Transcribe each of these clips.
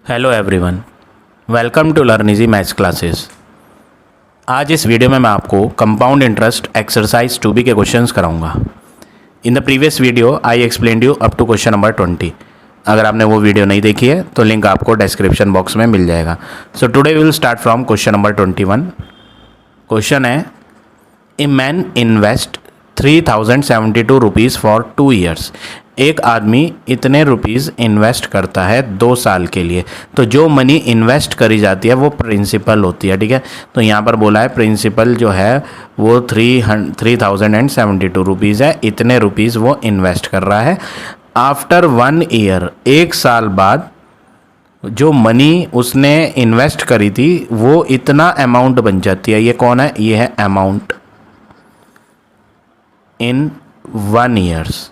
Hello everyone, welcome to learn easy maths classes. आज इस video में मैं आपको कंपाउंड इंटरेस्ट एक्सरसाइज 2B के क्वेश्चंस कराऊंगा। In the previous video I explained you up to question number 20। अगर आपने वो वीडियो नहीं देखी है तो लिंक आपको डिस्क्रिप्शन बॉक्स में मिल जाएगा। So today we will start from question number 21। Question है, a man invest 3072 rupees for 2 years. एक आदमी इतने रुपीज़ इन्वेस्ट करता है 2 साल के लिए। तो जो मनी इन्वेस्ट करी जाती है वो प्रिंसिपल होती है, ठीक है। तो यहाँ पर बोला है प्रिंसिपल जो है वो 3072 रुपीज़ है, इतने रुपीज़ वो इन्वेस्ट कर रहा है। आफ्टर 1 ईयर, 1 साल बाद जो मनी उसने इन्वेस्ट करी थी वो इतना अमाउंट बन जाती है। ये कौन है? ये है अमाउंट इन 1 ईयर्स।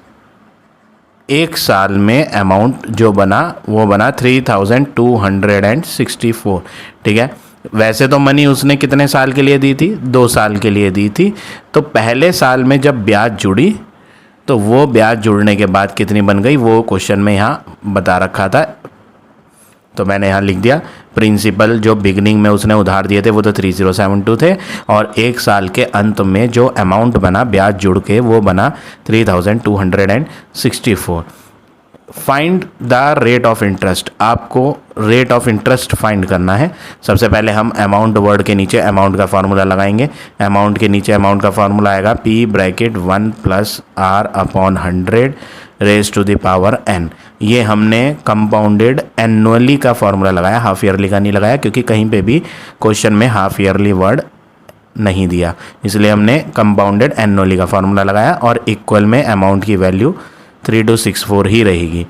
1 साल में अमाउंट जो बना वो बना 3264, ठीक है। वैसे तो मनी उसने कितने साल के लिए दी थी? 2 साल के लिए दी थी। तो पहले साल में जब ब्याज जुड़ी तो वो ब्याज जुड़ने के बाद कितनी बन गई वो क्वेश्चन में यहाँ बता रखा था। तो मैंने यहाँ लिख दिया प्रिंसिपल जो बिगनिंग में उसने उधार दिए थे वो तो 3072 थे, और 1 साल के अंत में जो अमाउंट बना ब्याज जुड़ के वो बना 3264। Find the rate of interest. आपको रेट ऑफ इंटरेस्ट फाइंड करना है। सबसे पहले हम अमाउंट वर्ड के नीचे अमाउंट का फार्मूला लगाएंगे। अमाउंट के नीचे अमाउंट का फार्मूला आएगा P bracket 1 + R/100 raise to the power n। ये हमने कंपाउंडेड एनुअली का फार्मूला लगाया, हाफ ईयरली का नहीं लगाया, क्योंकि कहीं पे भी क्वेश्चन में हाफ ईयरली वर्ड नहीं दिया, इसलिए हमने कंपाउंडेड एनुअली का फार्मूला लगाया। और इक्वल में अमाउंट की वैल्यू 3264 ही रहेगी।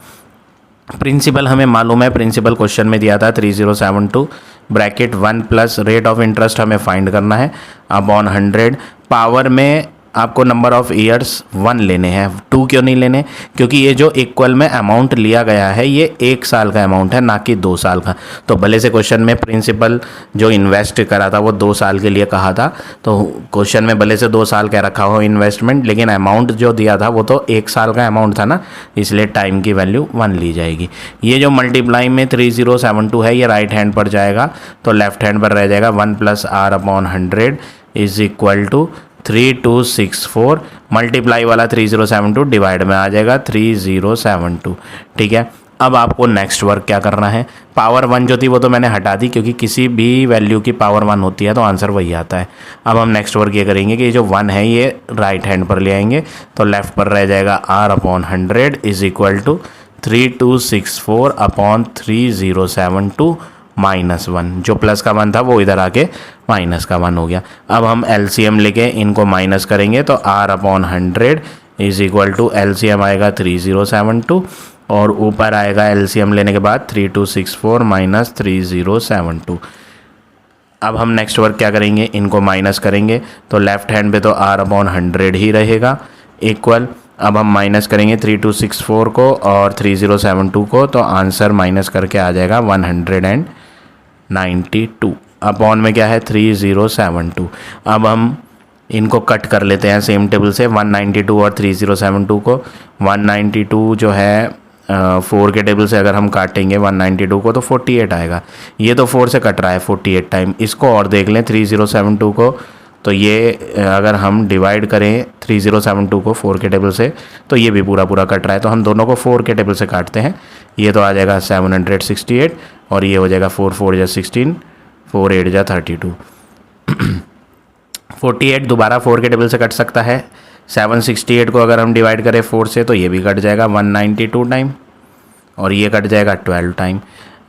प्रिंसिपल हमें मालूम है, प्रिंसिपल क्वेश्चन में दिया था 3072 ब्रैकेट 1 + रेट ऑफ इंटरेस्ट हमें फाइंड करना है अपॉन 100। पावर में आपको नंबर ऑफ ईयर्स 1 लेने हैं, 2 क्यों नहीं लेने? क्योंकि ये जो इक्वल में अमाउंट लिया गया है ये 1 साल का अमाउंट है, ना कि 2 साल का। तो भले से क्वेश्चन में प्रिंसिपल जो इन्वेस्ट करा था वो 2 साल के लिए कहा था, तो क्वेश्चन में भले से 2 साल कह रखा हो इन्वेस्टमेंट, लेकिन अमाउंट जो दिया था वो तो 1 साल का अमाउंट था ना, इसलिए टाइम की वैल्यू 1 ली जाएगी। ये जो मल्टीप्लाई में 3072 है ये राइट हैंड पर जाएगा, तो लेफ्ट हैंड पर रह जाएगा 1 + R/100 is equal to 3264। Multiply वाला 3072 डिवाइड में आ जाएगा 3072, ठीक है। अब आपको नेक्स्ट वर्क क्या करना है? पावर 1 जो थी वो तो मैंने हटा दी, क्योंकि किसी भी वैल्यू की पावर 1 होती है तो आंसर वही आता है। अब हम नेक्स्ट वर्क ये करेंगे कि ये जो 1 है ये राइट हैंड पर ले आएंगे, तो लेफ्ट पर रह जाएगा R/100 इज इक्वल टू 3264/3072 -1। जो प्लस का 1 था वो इधर आके माइनस का 1 हो गया। अब हम LCM लेके इनको माइनस करेंगे तो R/100 is equal to LCM आएगा 3072, और ऊपर आएगा LCM लेने के बाद 3264 - 3072। अब हम नेक्स्ट वर्क क्या करेंगे? इनको माइनस करेंगे तो लेफ्ट हैंड पे तो R/100 ही रहेगा इक्वल। अब हम माइनस करेंगे 3264 को और 3072 को, तो आंसर माइनस करके आ जाएगा 192। अपॉन में क्या है? 3072। अब हम इनको कट कर लेते हैं सेम टेबल से, 192 और 3072 को। 192 जो है 4 के टेबल से अगर हम काटेंगे 192 को तो 48 आएगा। ये तो 4 से कट रहा है 48 टाइम। इसको और देख लें 3072 को, तो ये अगर हम डिवाइड करें 3072 को 4 के टेबल से तो ये भी पूरा पूरा कट रहा है, तो हम दोनों को 4 के टेबल से काटते हैं। ये तो आ जाएगा 768 और ये हो जाएगा 4 4 = 16, 4 8 = 32। 48 दोबारा 4 के टेबल से कट सकता है। 768 को अगर हम डिवाइड करें 4 से तो ये भी कट जाएगा 192 टाइम, और ये कट जाएगा 12 टाइम।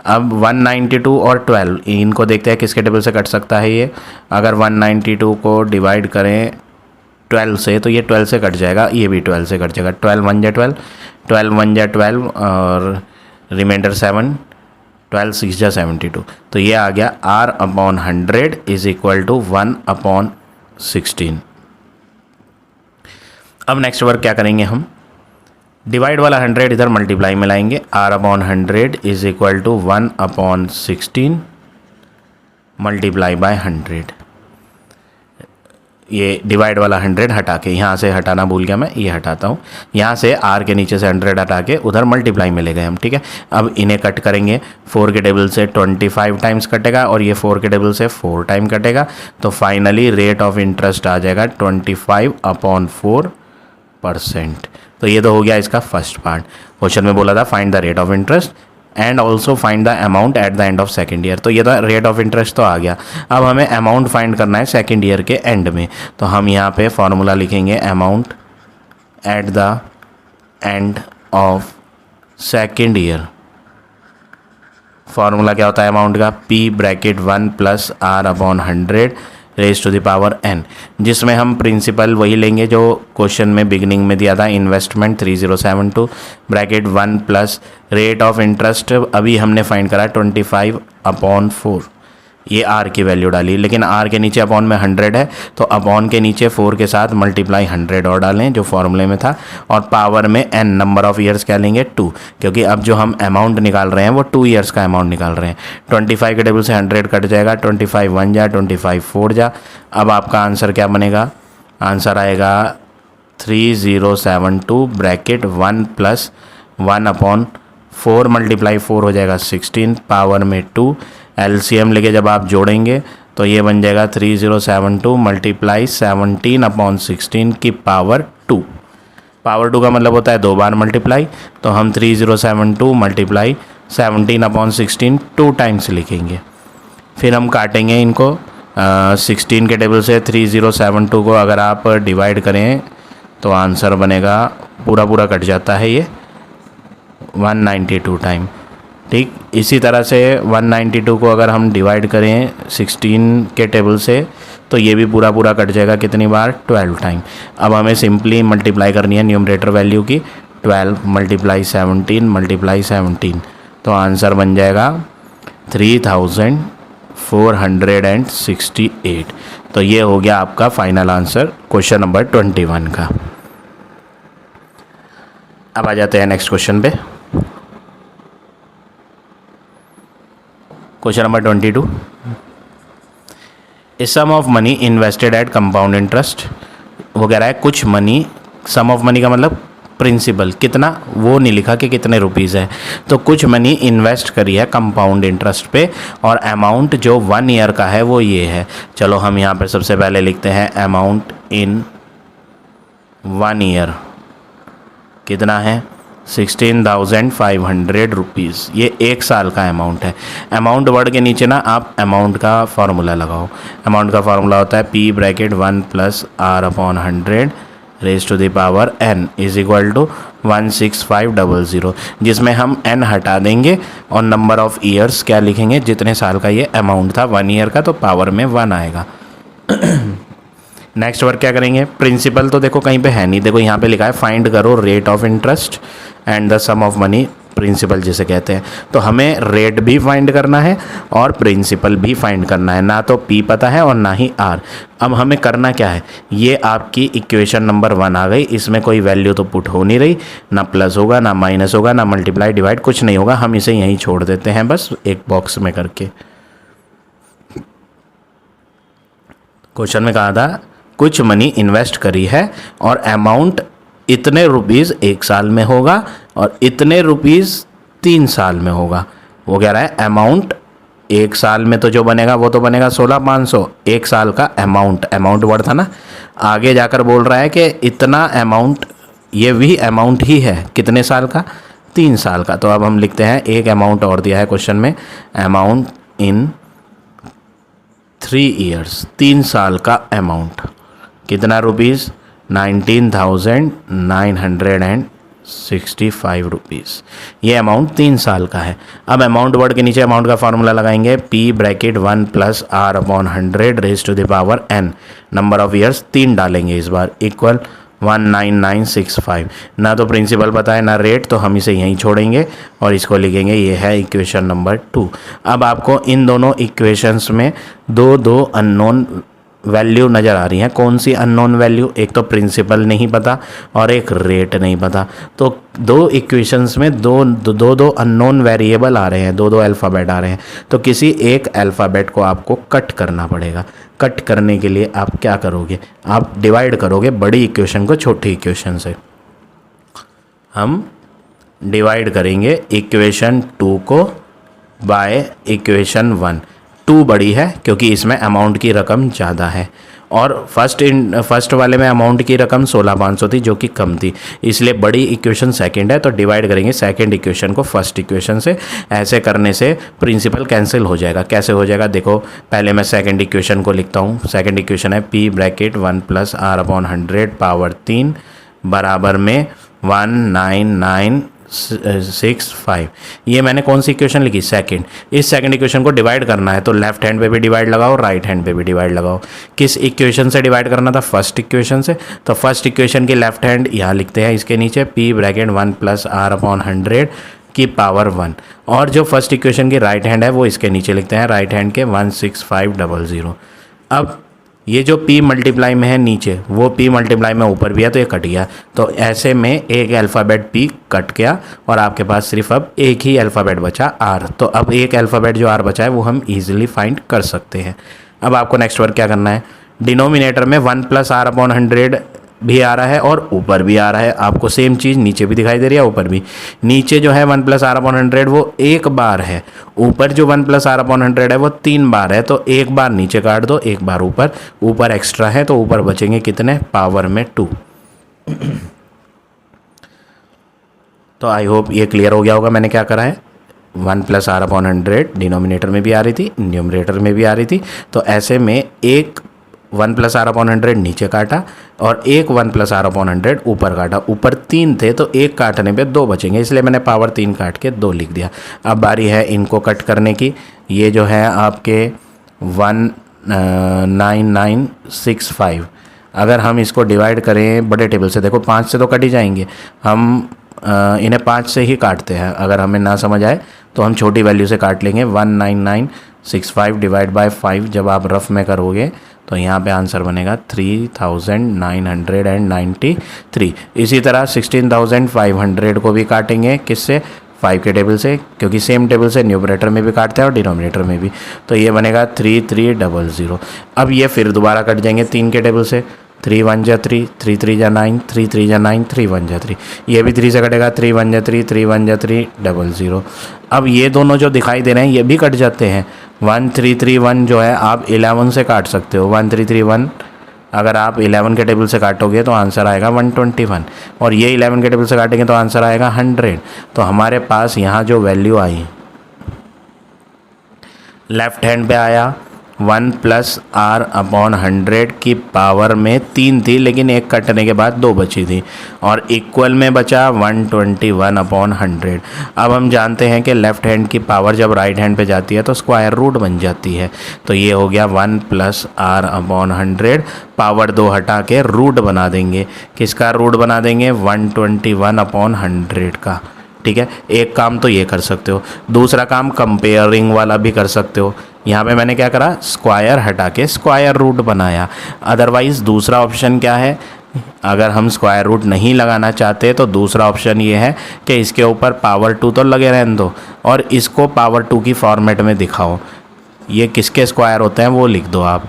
अब 192 और 12 इनको देखते हैं किसके टेबल से कट सकता है ये। अगर 192 को डिवाइड करें 12 से तो ये 12 से कट जाएगा, ये भी 12 से कट जाएगा। 12 1 = 12, 12 1 = 12 और रिमाइंडर 7, 12 6 = 72। तो ये आ गया R/100 इज इक्वल टू 1/16। अब नेक्स्ट वर्क क्या करेंगे हम? डिवाइड वाला 100 इधर मल्टीप्लाई में लाएंगे। R/100 is equal to 1/16 multiply by 100। ये डिवाइड वाला 100 हटा के, यहाँ से हटाना भूल गया मैं, ये हटाता हूँ, यहाँ से r के नीचे से 100 हटा के उधर मल्टीप्लाई में ले गए हम, ठीक है। अब इन्हें कट करेंगे, 4 के टेबल से 25 टाइम्स कटेगा और ये 4 के टेबल से 4 टाइम कटेगा, तो फाइनली रेट ऑफ इंटरेस्ट आ जाएगा 25/4%। तो ये तो हो गया इसका फर्स्ट पार्ट। क्वेश्चन में बोला था find the rate of interest and also find the amount at the end of second year. तो ये तो रेट ऑफ इंटरेस्ट तो आ गया। अब हमें अमाउंट फाइंड करना है सेकेंड ईयर के एंड में। तो हम यहाँ पे फॉर्मूला लिखेंगे amount at the end of second year. Formula क्या होता है अमाउंट का, P bracket 1 + R/100 raise to the power n, जिसमें हम प्रिंसिपल वही लेंगे जो क्वेश्चन में बिगिनिंग में दिया था, investment 3072 bracket 1 plus rate of interest अभी हमने फाइंड करा 25/4, ये r की वैल्यू डाली, लेकिन r के नीचे अपॉन में 100 है तो अपॉन के नीचे 4 के साथ मल्टीप्लाई 100 और डालें जो फॉर्मूले में था, और पावर में n नंबर ऑफ ईयर्स क्या लेंगे 2, क्योंकि अब जो हम अमाउंट निकाल रहे हैं वो 2 ईयर्स का अमाउंट निकाल रहे हैं। 25 के टेबल से 100 कट जाएगा, 25 1 जा, 25 4 जा। अब आपका आंसर क्या बनेगा, आंसर आएगा 3072 ब्रैकेट 1 + 1/4 मल्टीप्लाई 4 हो जाएगा 16 पावर में 2। LCM लेके जब आप जोड़ेंगे तो ये बन जाएगा 3072 मल्टीप्लाई 17/16 की पावर 2। पावर 2 का मतलब होता है 2 बार मल्टीप्लाई, तो हम 3072 मल्टीप्लाई 17/16 2 टाइम्स लिखेंगे। फिर हम काटेंगे इनको 16 के टेबल से 3072 को अगर आप डिवाइड करें तो आंसर बनेगा, पूरा कट जाता है ये 192 टाइम, ठीक। इसी तरह से 192 को अगर हम डिवाइड करें 16 के टेबल से तो ये भी पूरा कट जाएगा कितनी बार, 12 टाइम। अब हमें सिंपली मल्टीप्लाई करनी है न्यूमरेटर वैल्यू की, 12 × 17 तो आंसर बन जाएगा 3468। तो ये हो गया आपका फाइनल आंसर क्वेश्चन नंबर 21 का। अब आ जाते हैं नेक्स्ट क्वेश्चन पे। Question number 22, a sum of money invested at compound interest. वो कह रहा है कुछ मनी, सम ऑफ मनी का मतलब प्रिंसिपल कितना, वो नहीं लिखा कि कितने रुपीज़ है, तो कुछ मनी इन्वेस्ट करी है कंपाउंड इंटरेस्ट पे और अमाउंट जो 1 ईयर का है वो ये है। चलो हम यहाँ पर सबसे पहले लिखते हैं अमाउंट इन 1 ईयर कितना है, 16,500 रुपीज़। ये 1 साल का अमाउंट है। अमाउंट वर्ड के नीचे ना आप अमाउंट का फार्मूला लगाओ। अमाउंट का फार्मूला होता है P bracket 1 + R/100 raise to the power n is equal to 16500, जिसमें हम n हटा देंगे और नंबर ऑफ ईयर्स क्या लिखेंगे, जितने साल का ये अमाउंट था 1 ईयर का, तो पावर में 1 आएगा। नेक्स्ट वर्क क्या करेंगे, प्रिंसिपल तो देखो कहीं पे है नहीं, देखो यहाँ पे लिखा है फाइंड करो rate of interest and the sum of money, principal जिसे कहते हैं। तो हमें रेट भी फाइंड करना है और प्रिंसिपल भी फाइंड करना है, ना तो P पता है और ना ही R। अब हमें करना क्या है, ये आपकी इक्वेशन नंबर 1 आ गई, इसमें कोई वैल्यू तो पुट हो नहीं रही, ना प्लस होगा ना माइनस होगा ना मल्टीप्लाई डिवाइड, कुछ नहीं होगा। हम इसे यहीं छोड़ देते हैं बस एक बॉक्स में करके। क्वेश्चन में कहा था कुछ मनी इन्वेस्ट करी है और अमाउंट इतने रुपीज़ 1 साल में होगा और इतने रुपीज़ 3 साल में होगा। वो कह रहा है अमाउंट 1 साल में तो जो बनेगा वो तो बनेगा 16,500, 1 साल का अमाउंट वर्ड था ना। आगे जाकर बोल रहा है कि इतना अमाउंट, ये भी अमाउंट ही है, कितने साल का, 3 साल का। तो अब हम लिखते हैं एक अमाउंट और दिया है क्वेश्चन में, अमाउंट इन 3 ईयर्स, 3 साल का अमाउंट कितना रुपीज़, 19,965 रुपीज़। ये अमाउंट 3 साल का है। अब अमाउंट वर्ड के नीचे अमाउंट का फार्मूला लगाएंगे P bracket 1 + R/100 raise to the power n, number of years 3 डालेंगे इस बार, इक्वल 19965। ना तो प्रिंसिपल पता है ना रेट, तो हम इसे यहीं छोड़ेंगे और इसको लिखेंगे, ये है इक्वेशन नंबर 2। अब आपको इन दोनों इक्वेशंस में दो अननोन वैल्यू नज़र आ रही हैं। कौन सी अननोन वैल्यू? एक तो प्रिंसिपल नहीं पता और एक रेट नहीं पता। तो दो इक्वेशंस में दो अननोन वेरिएबल आ रहे हैं, दो अल्फ़ाबेट आ रहे हैं। तो किसी एक अल्फ़ाबेट को आपको कट करना पड़ेगा। कट करने के लिए आप क्या करोगे? आप डिवाइड करोगे बड़ी इक्वेशन को छोटी इक्वेशन से। हम डिवाइड करेंगे इक्वेशन 2 को बाय इक्वेशन 1। 2 बड़ी है क्योंकि इसमें अमाउंट की रकम ज़्यादा है, और फर्स्ट वाले में अमाउंट की रकम 16,500 थी जो कि कम थी, इसलिए बड़ी इक्वेशन सेकंड है। तो डिवाइड करेंगे सेकंड इक्वेशन को फर्स्ट इक्वेशन से। ऐसे करने से प्रिंसिपल कैंसिल हो जाएगा। कैसे हो जाएगा? देखो, पहले मैं सेकंड इक्वेशन को लिखता हूँ। सेकंड इक्वेशन है p ब्रैकेट 1 + r/100 पावर 3 बराबर में 19965। ये मैंने कौन सी इक्वेशन लिखी? सेकंड। इस सेकंड इक्वेशन को डिवाइड करना है तो लेफ्ट हैंड पे भी डिवाइड लगाओ, राइट हैंड पे भी डिवाइड लगाओ। किस इक्वेशन से डिवाइड करना था? फर्स्ट इक्वेशन से। तो फर्स्ट इक्वेशन की लेफ्ट हैंड यहाँ लिखते हैं इसके नीचे p ब्रैकेट 1 + r/100 की पावर 1, और जो फर्स्ट इक्वेशन की राइट हैंड है वो इसके नीचे लिखते हैं, राइट हैंड के 16500। अब ये जो p मल्टीप्लाई में है नीचे, वो p मल्टीप्लाई में ऊपर भी है, तो ये कट गया। तो ऐसे में एक अल्फ़ाबेट p कट गया और आपके पास सिर्फ अब एक ही अल्फ़ाबेट बचा r। तो अब एक अल्फ़ाबेट जो r बचा है वो हम इजीली फाइंड कर सकते हैं। अब आपको नेक्स्ट वर्क क्या करना है? डिनोमिनेटर में 1 + r/100 भी आ रहा है और ऊपर भी आ रहा है। आपको सेम चीज़ नीचे भी दिखाई दे रही है, ऊपर भी। नीचे जो है 1 + r/100 वो एक बार है, ऊपर जो 1 + r/100 है वो 3 बार है। तो एक बार नीचे काट दो, एक बार ऊपर एक्स्ट्रा है, तो ऊपर बचेंगे कितने? पावर में 2। तो आई होप ये क्लियर हो गया होगा मैंने क्या करा है। 1 + r/100 डिनोमिनेटर में भी आ रही थी, न्यूमरेटर में भी आ रही थी। तो ऐसे में एक 1 + r/100 नीचे काटा और एक 1 + r/100 ऊपर काटा। ऊपर 3 थे तो एक काटने पे 2 बचेंगे, इसलिए मैंने पावर 3 काट के 2 लिख दिया। अब बारी है इनको कट करने की। ये जो है आपके 19965, अगर हम इसको डिवाइड करें बड़े टेबल से, देखो 5 से तो कट ही जाएंगे। हम इन्हें 5 से ही काटते हैं। अगर हमें ना समझ आए तो हम छोटी वैल्यू से काट लेंगे। 19965 डिवाइड बाय 5 जब आप रफ में करोगे तो यहाँ पे आंसर बनेगा 3993। इसी तरह 16500 को भी काटेंगे, किससे? 5 के टेबल से, क्योंकि सेम टेबल से न्यूमरेटर में भी काटते हैं और डिनोमिनेटर में भी। तो ये बनेगा 3300। अब ये फिर दोबारा कट जाएंगे 3 के टेबल से। 3 × 1 = 3, 3 × 3 = 9, 3 × 3 = 9, 3 × 1 = 3। ये भी 3 से कटेगा, 3 × 1 = 3, 3 × 1 = 300। अब ये दोनों जो दिखाई दे रहे हैं ये भी कट जाते हैं। 1331 जो है आप 11 से काट सकते हो। 1331 अगर आप 11 के टेबल से काटोगे तो आंसर आएगा 121, और ये 11 के टेबल से काटेंगे तो आंसर आएगा 100। तो हमारे पास यहाँ जो वैल्यू आई लेफ्ट हैंड पे आया 1 + r/100 की पावर में 3 थी, लेकिन एक कटने के बाद 2 बची थी, और इक्वल में बचा 121/100। अब हम जानते हैं कि लेफ़्ट हैंड की पावर जब राइट हैंड पे जाती है तो स्क्वायर रूट बन जाती है। तो ये हो गया 1 + r/100, पावर 2 हटा के रूट बना देंगे। किसका रूट बना देंगे? 121/100 का। ठीक है, एक काम तो ये कर सकते हो। दूसरा काम कंपेयरिंग वाला भी कर सकते हो। यहाँ पे मैंने क्या करा? स्क्वायर हटा के स्क्वायर रूट बनाया। अदरवाइज़ दूसरा ऑप्शन क्या है? अगर हम स्क्वायर रूट नहीं लगाना चाहते तो दूसरा ऑप्शन ये है कि इसके ऊपर पावर 2 तो लगे रहने दो और इसको पावर 2 की फॉर्मेट में दिखाओ। ये किसके स्क्वायर होते हैं वो लिख दो आप।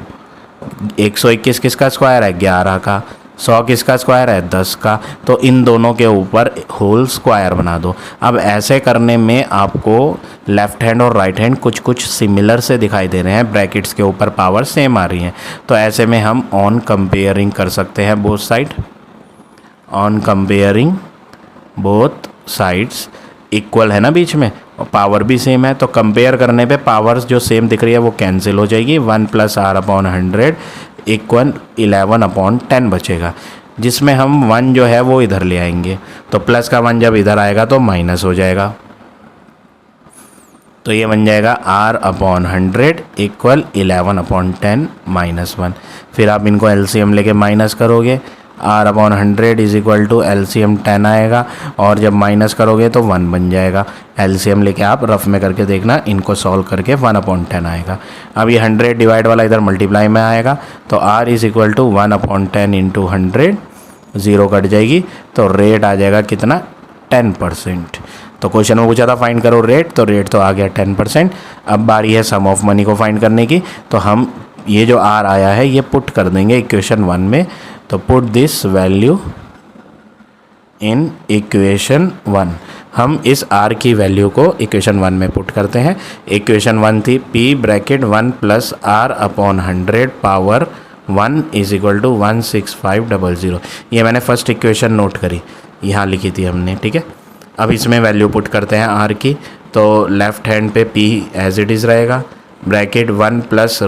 121 किसका स्क्वायर है? 11 का। 100 किसका स्क्वायर है? 10 का। तो इन दोनों के ऊपर होल स्क्वायर बना दो। अब ऐसे करने में आपको लेफ़्ट हैंड और राइट हैंड कुछ कुछ सिमिलर से दिखाई दे रहे हैं, ब्रैकेट्स के ऊपर पावर सेम आ रही हैं। तो ऐसे में हम ऑन कंपेयरिंग कर सकते हैं both side. On comparing both sides equal है ना बीच में, और पावर भी सेम है, तो कंपेयर करने पे पावर्स जो सेम दिख रही है वो कैंसिल हो जाएगी। 1 + r/100 इक्वल 11/10 बचेगा, जिसमें हम 1 जो है वो इधर ले आएंगे। तो प्लस का 1 जब इधर आएगा तो माइनस हो जाएगा। तो ये बन जाएगा r/100 इक्वल 11/10 -1। फिर आप इनको एलसीएम लेके माइनस करोगे R upon 100 is equal to LCM 10 आएगा, और जब माइनस करोगे तो 1 बन जाएगा। एलसीएम लेके आप रफ में करके देखना, इनको सॉल्व करके 1 अपॉन 10 आएगा। अब ये 100 डिवाइड वाला इधर मल्टीप्लाई में आएगा, तो R is equal to 1 upon 10 into 100, 0 cut जाएगी, तो रेट आ जाएगा कितना, 10%। तो क्वेश्चन में पूछा था फाइंड करो रेट, तो रेट तो आ गया 10%। अब बारी है सम ऑफ मनी को फाइंड करने की, तो हम ये जो आर आया है ये पुट कर देंगे इक्वेशन 1 में। तो put this value in equation 1। हम इस आर की वैल्यू को इक्वेशन 1 में पुट करते हैं। इक्वेशन 1 थी P bracket 1 plus R upon 100 power 1 is equal to 16500। ये मैंने फर्स्ट इक्वेशन नोट करी, यहाँ लिखी थी हमने, ठीक है। अब इसमें वैल्यू पुट करते हैं आर की, तो लेफ्ट हैंड पे पी एज इट इज़ रहेगा, ब्रैकेट 1 प्लस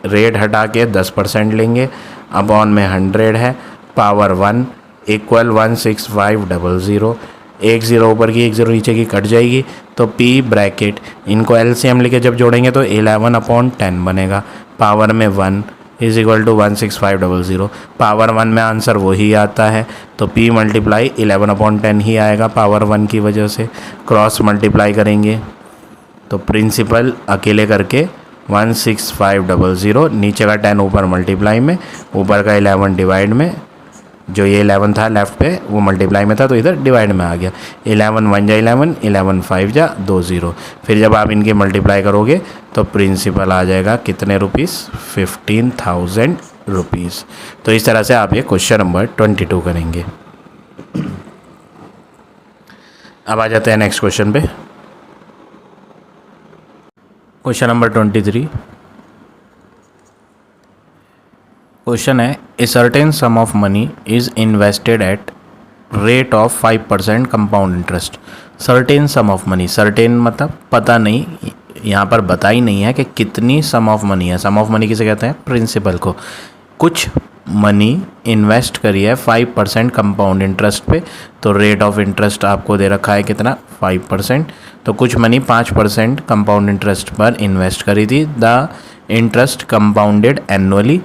रेट हटा के 10% लेंगे, अपॉन में 100 है, पावर 1 इक्वल 16500। एक ज़ीरो ऊपर की एक ज़ीरो नीचे की कट जाएगी, तो पी ब्रैकेट इनको एलसीएम लेके जब जोड़ेंगे तो 11 अपॉन 10 बनेगा, पावर में 1 इज इक्वल टू 16500। पावर 1 में आंसर वही आता है, तो p मल्टीप्लाई 11 अपॉन 10 ही आएगा पावर 1 की वजह से। क्रॉस मल्टीप्लाई करेंगे तो प्रिंसिपल अकेले करके 16500, नीचे का 10 ऊपर मल्टीप्लाई में, ऊपर का 11 डिवाइड में, जो ये 11 था लेफ्ट पे वो मल्टीप्लाई में था तो इधर डिवाइड में आ गया। 11 1 जा 11, 11 5 जा 2 0। फिर जब आप इनके मल्टीप्लाई करोगे तो प्रिंसिपल आ जाएगा कितने रुपीस, 15,000 रुपीज़। तो इस तरह से आप ये क्वेश्चन नंबर 22 करेंगे। अब आ जाते हैं नेक्स्ट क्वेश्चन पे। Question number 23। क्वेश्चन है a certain some of money is invested at rate of 5% compound interest. Certain some of money, certain मतलब पता नहीं, यहाँ पर बता ही नहीं है कि कितनी सम ऑफ मनी है। सम ऑफ मनी किसे कहते हैं, प्रिंसिपल को। कुछ मनी इन्वेस्ट करी है 5% कंपाउंड इंटरेस्ट पे, तो रेट ऑफ इंटरेस्ट आपको दे रखा है कितना, 5%। तो कुछ मनी 5% कंपाउंड इंटरेस्ट पर इन्वेस्ट करी थी। The interest compounded annually,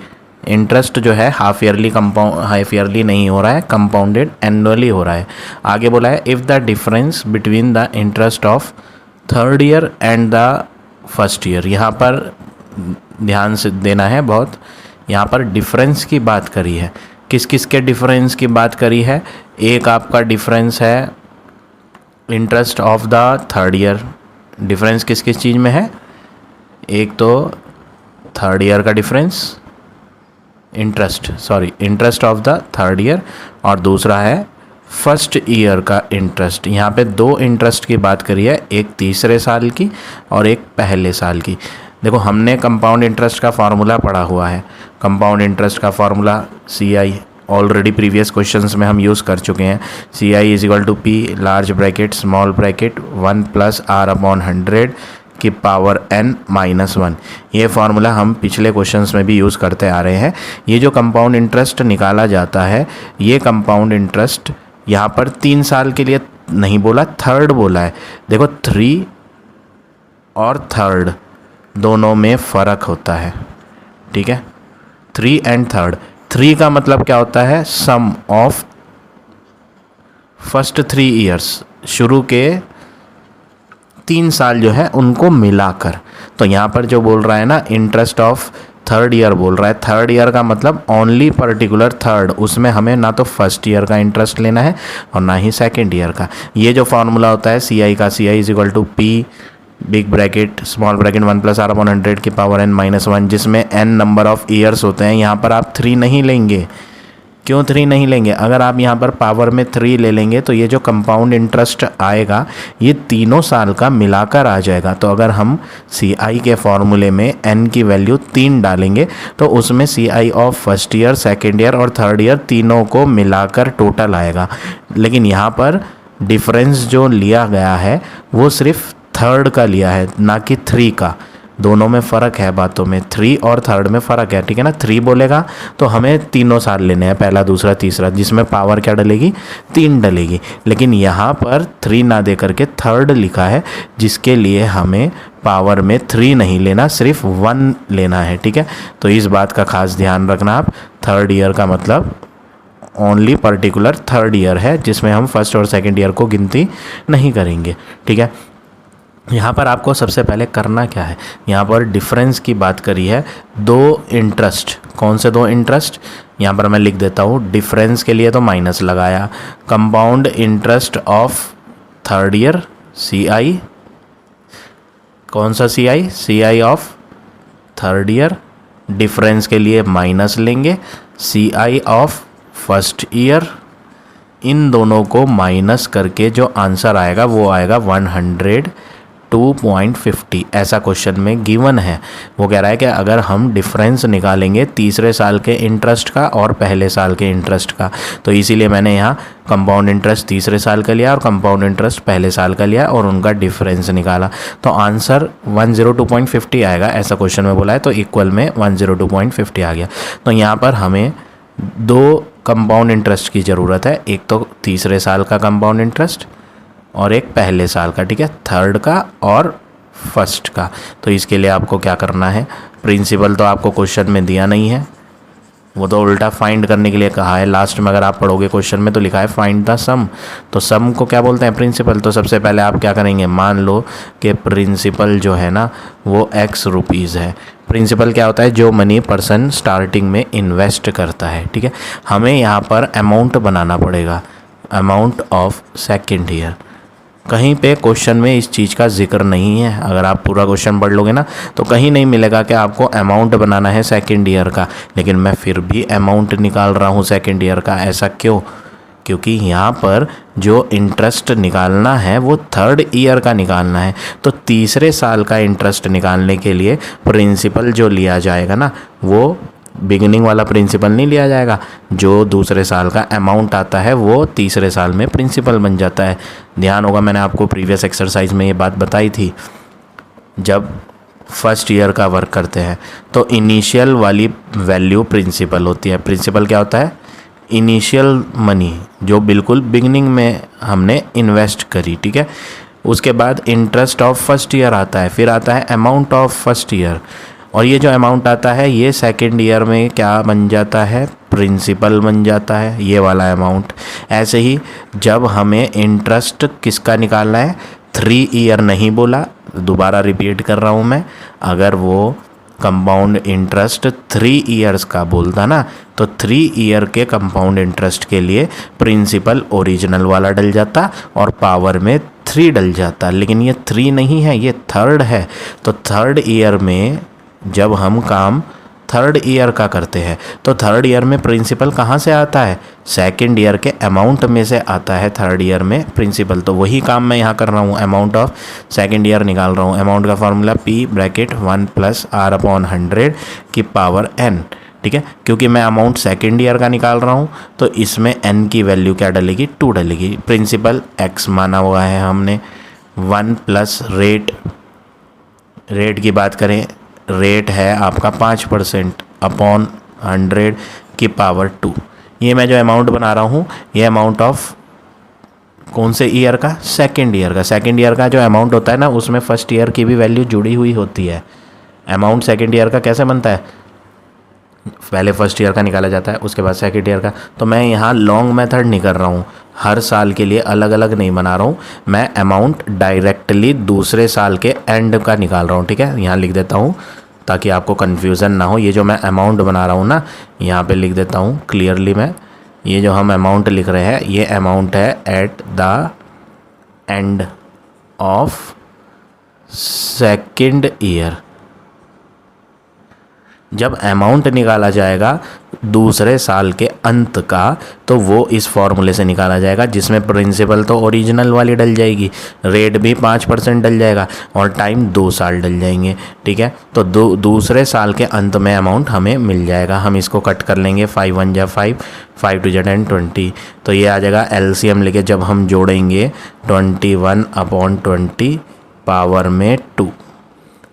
interest जो है हाफ ईयरली नहीं हो रहा है, कंपाउंडेड एनुअली हो रहा है। आगे बोला है if the difference between the interest of third year and the first year. यहाँ पर ध्यान से देना है बहुत, यहाँ पर डिफरेंस की बात करी है। किस किस के डिफरेंस की बात करी है, एक आपका डिफरेंस है interest of the third year. Difference किस किस चीज़ में है, एक तो थर्ड ईयर का difference, interest of the third year, और दूसरा है फर्स्ट ईयर का इंटरेस्ट। यहाँ पे दो इंटरेस्ट की बात करी है, एक तीसरे साल की और एक पहले साल की। देखो हमने कंपाउंड इंटरेस्ट का फार्मूला पढ़ा हुआ है। कंपाउंड इंटरेस्ट का formula CI already previous questions में हम यूज़ कर चुके हैं। CI is equal to P large bracket small bracket 1 plus R upon 100 की पावर n-1। ये फार्मूला हम पिछले क्वेश्चंस में भी यूज़ करते आ रहे हैं। ये जो कंपाउंड इंटरेस्ट निकाला जाता है, ये कंपाउंड इंटरेस्ट यहाँ पर 3 साल के लिए नहीं बोला, थर्ड बोला है। देखो 3 और थर्ड दोनों में फ़र्क होता है, ठीक है। 3 एंड थर्ड, 3 का मतलब क्या होता है, सम ऑफ फर्स्ट 3 ईयर्स, शुरू के 3 साल जो है उनको मिलाकर। तो यहाँ पर जो बोल रहा है ना इंटरेस्ट ऑफ थर्ड ईयर बोल रहा है, थर्ड ईयर का मतलब ओनली पर्टिकुलर थर्ड, उसमें हमें ना तो फर्स्ट ईयर का इंटरेस्ट लेना है और ना ही सेकंड ईयर का। ये जो फार्मूला होता है CI का, CI is equal to P big bracket small bracket 1 plus R upon 100 की पावर n-1, जिसमें n नंबर ऑफ ईयर्स होते हैं। यहाँ पर आप 3 नहीं लेंगे। क्यों 3 नहीं लेंगे, अगर आप यहाँ पर पावर में 3 ले लेंगे तो ये जो कंपाउंड इंटरेस्ट आएगा ये तीनों साल का मिलाकर आ जाएगा। तो अगर हम CI के फॉर्मूले में n की वैल्यू 3 डालेंगे तो उसमें CI of first year, second year और थर्ड ईयर तीनों को मिलाकर टोटल आएगा। लेकिन यहाँ पर डिफरेंस जो लिया गया है वो सिर्फ थर्ड का लिया है, ना कि 3 का। दोनों में फ़र्क है बातों में, 3 और थर्ड में फ़र्क है, ठीक है ना। 3 बोलेगा तो हमें तीनों साल लेने हैं, पहला दूसरा तीसरा, जिसमें पावर क्या डलेगी, 3 डलेगी। लेकिन यहाँ पर 3 ना दे करके थर्ड लिखा है, जिसके लिए हमें पावर में 3 नहीं लेना, सिर्फ 1 लेना है, ठीक है। तो इस बात का खास ध्यान रखना आप। थर्ड ईयर का मतलब ओनली पर्टिकुलर थर्ड ईयर है, जिसमें हम फर्स्ट और सेकेंड ईयर को गिनती नहीं करेंगे। ठीक है, यहाँ पर आपको सबसे पहले करना क्या है, यहाँ पर डिफरेंस की बात करी है, दो इंटरेस्ट, कौन से दो इंटरेस्ट, यहाँ पर मैं लिख देता हूँ। डिफरेंस के लिए तो माइनस लगाया, compound interest of third year CI, कौन सा CI of third year, difference के लिए माइनस लेंगे, CI ऑफ फर्स्ट ईयर, इन दोनों को माइनस करके जो आंसर आएगा वो आएगा 102.50। ऐसा क्वेश्चन में गिवन है। वो कह रहा है कि अगर हम डिफरेंस निकालेंगे तीसरे साल के इंटरेस्ट का और पहले साल के इंटरेस्ट का, तो इसीलिए मैंने यहाँ कंपाउंड इंटरेस्ट तीसरे साल का लिया और कंपाउंड इंटरेस्ट पहले साल का लिया और उनका डिफरेंस निकाला, तो आंसर 102.50 आएगा। ऐसा क्वेश्चन में बोला है, तो इक्वल में 102.50 आ गया। तो यहाँ पर हमें दो कंपाउंड इंटरेस्ट की ज़रूरत है, एक तो तीसरे साल का कंपाउंड इंटरेस्ट और एक पहले साल का, ठीक है, थर्ड का और फर्स्ट का। तो इसके लिए आपको क्या करना है, प्रिंसिपल तो आपको क्वेश्चन में दिया नहीं है, वो तो उल्टा फाइंड करने के लिए कहा है। लास्ट में अगर आप पढ़ोगे क्वेश्चन में तो लिखा है फाइंड द सम, तो सम को क्या बोलते हैं, प्रिंसिपल। तो सबसे पहले आप क्या करेंगे, मान लो कि प्रिंसिपल जो है ना वो X रुपीज़ है। प्रिंसिपल क्या होता है, जो मनी पर्सन स्टार्टिंग में इन्वेस्ट करता है। ठीक है, हमें यहाँ पर अमाउंट बनाना पड़ेगा, अमाउंट ऑफ सेकेंड ईयर। कहीं पे क्वेश्चन में इस चीज़ का जिक्र नहीं है, अगर आप पूरा क्वेश्चन पढ़ लोगे ना तो कहीं नहीं मिलेगा कि आपको अमाउंट बनाना है सेकेंड ईयर का, लेकिन मैं फिर भी अमाउंट निकाल रहा हूँ सेकेंड ईयर का। ऐसा क्यों, क्योंकि यहाँ पर जो इंटरेस्ट निकालना है वो थर्ड ईयर का निकालना है, तो तीसरे साल का इंटरेस्ट निकालने के लिए प्रिंसिपल जो लिया जाएगा ना वो बिगिनिंग वाला प्रिंसिपल नहीं लिया जाएगा, जो दूसरे साल का अमाउंट आता है वो तीसरे साल में प्रिंसिपल बन जाता है। ध्यान होगा मैंने आपको प्रीवियस एक्सरसाइज में ये बात बताई थी, जब फर्स्ट ईयर का वर्क करते हैं तो इनिशियल वाली वैल्यू प्रिंसिपल होती है। प्रिंसिपल क्या होता है, इनिशियल मनी जो बिल्कुल बिगिनिंग में हमने इन्वेस्ट करी। ठीक है, उसके बाद इंटरेस्ट ऑफ फर्स्ट ईयर आता है, फिर आता है अमाउंट ऑफ फर्स्ट ईयर, और ये जो अमाउंट आता है ये सेकेंड ईयर में क्या बन जाता है, प्रिंसिपल बन जाता है, ये वाला अमाउंट। ऐसे ही जब हमें इंटरेस्ट किसका निकालना है, 3 ईयर नहीं बोला, दोबारा रिपीट कर रहा हूँ मैं, अगर वो कंपाउंड इंटरेस्ट 3 ईयर्स का बोलता ना तो 3 ईयर के कंपाउंड इंटरेस्ट के लिए प्रिंसिपल ओरिजिनल वाला डल जाता और पावर में 3 डल जाता, लेकिन ये 3 नहीं है, ये थर्ड है। तो थर्ड ईयर में जब हम काम थर्ड ईयर का करते हैं तो थर्ड ईयर में प्रिंसिपल कहाँ से आता है, सेकेंड ईयर के अमाउंट में से आता है थर्ड ईयर में प्रिंसिपल। तो वही काम मैं यहाँ कर रहा हूँ, अमाउंट ऑफ सेकेंड ईयर निकाल रहा हूँ। अमाउंट का फार्मूला P ब्रैकेट 1 + R/100 की पावर n। ठीक है, क्योंकि मैं अमाउंट सेकेंड ईयर का निकाल रहा हूँ तो इसमें n की वैल्यू क्या डलेगी, 2 डलेगी। प्रिंसिपल x माना हुआ है हमने, 1 प्लस रेट की बात करें, रेट है आपका 5% अपॉन 100 की पावर 2। ये मैं जो अमाउंट बना रहा हूँ ये अमाउंट ऑफ कौन से ईयर का, सेकेंड ईयर का। सेकेंड ईयर का जो अमाउंट होता है ना उसमें फर्स्ट ईयर की भी वैल्यू जुड़ी हुई होती है। अमाउंट सेकेंड ईयर का कैसे बनता है, पहले फर्स्ट ईयर का निकाला जाता है उसके बाद सेकेंड ईयर का। तो मैं यहाँ लॉन्ग मेथड नहीं कर रहा हूँ, हर साल के लिए अलग अलग नहीं बना रहा हूँ, मैं अमाउंट डायरेक्टली दूसरे साल के एंड का निकाल रहा हूँ। ठीक है, यहाँ लिख देता हूँ ताकि आपको कन्फ्यूज़न ना हो। ये जो मैं अमाउंट बना रहा हूँ ना यहाँ पे लिख देता हूँ क्लियरली मैं, ये जो हम अमाउंट लिख रहे हैं ये अमाउंट है eight the end of second year. जब अमाउंट निकाला जाएगा दूसरे साल के अंत का तो वो इस फॉर्मूले से निकाला जाएगा, जिसमें प्रिंसिपल तो ओरिजिनल वाली डल जाएगी, रेट भी 5% डल जाएगा और टाइम 2 साल डल जाएंगे। ठीक है, तो दूसरे साल के अंत में अमाउंट हमें मिल जाएगा। हम इसको कट कर लेंगे, 5 1 जा 5, 5 2 जा 10, 20। तो ये आ जाएगा एलसीएम लेके जब हम जोड़ेंगे 21/20 पावर में 2।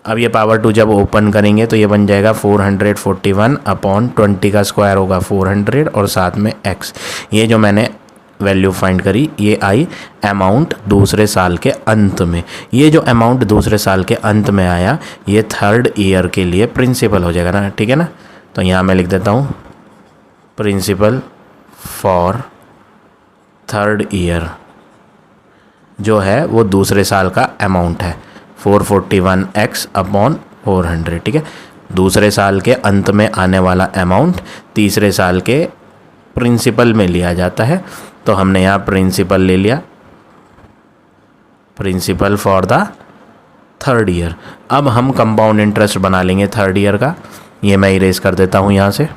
अब ये पावर 2 जब ओपन करेंगे तो ये बन जाएगा 441/20 का स्क्वायर होगा 400 और साथ में x। ये जो मैंने वैल्यू फाइंड करी ये आई अमाउंट दूसरे साल के अंत में। ये जो अमाउंट दूसरे साल के अंत में आया ये थर्ड ईयर के लिए प्रिंसिपल हो जाएगा ना। ठीक है ना, तो यहाँ मैं लिख देता हूँ प्रिंसिपल फॉर थर्ड ईयर जो है वो दूसरे साल का अमाउंट है 441x अपॉन 400, ठीक है। दूसरे साल के अंत में आने वाला अमाउंट तीसरे साल के प्रिंसिपल में लिया जाता है, तो हमने यहाँ प्रिंसिपल ले लिया, principal for the third year. अब हम कंपाउंड इंटरेस्ट बना लेंगे थर्ड ईयर का, ये मैं इरेज कर देता हूँ यहाँ से।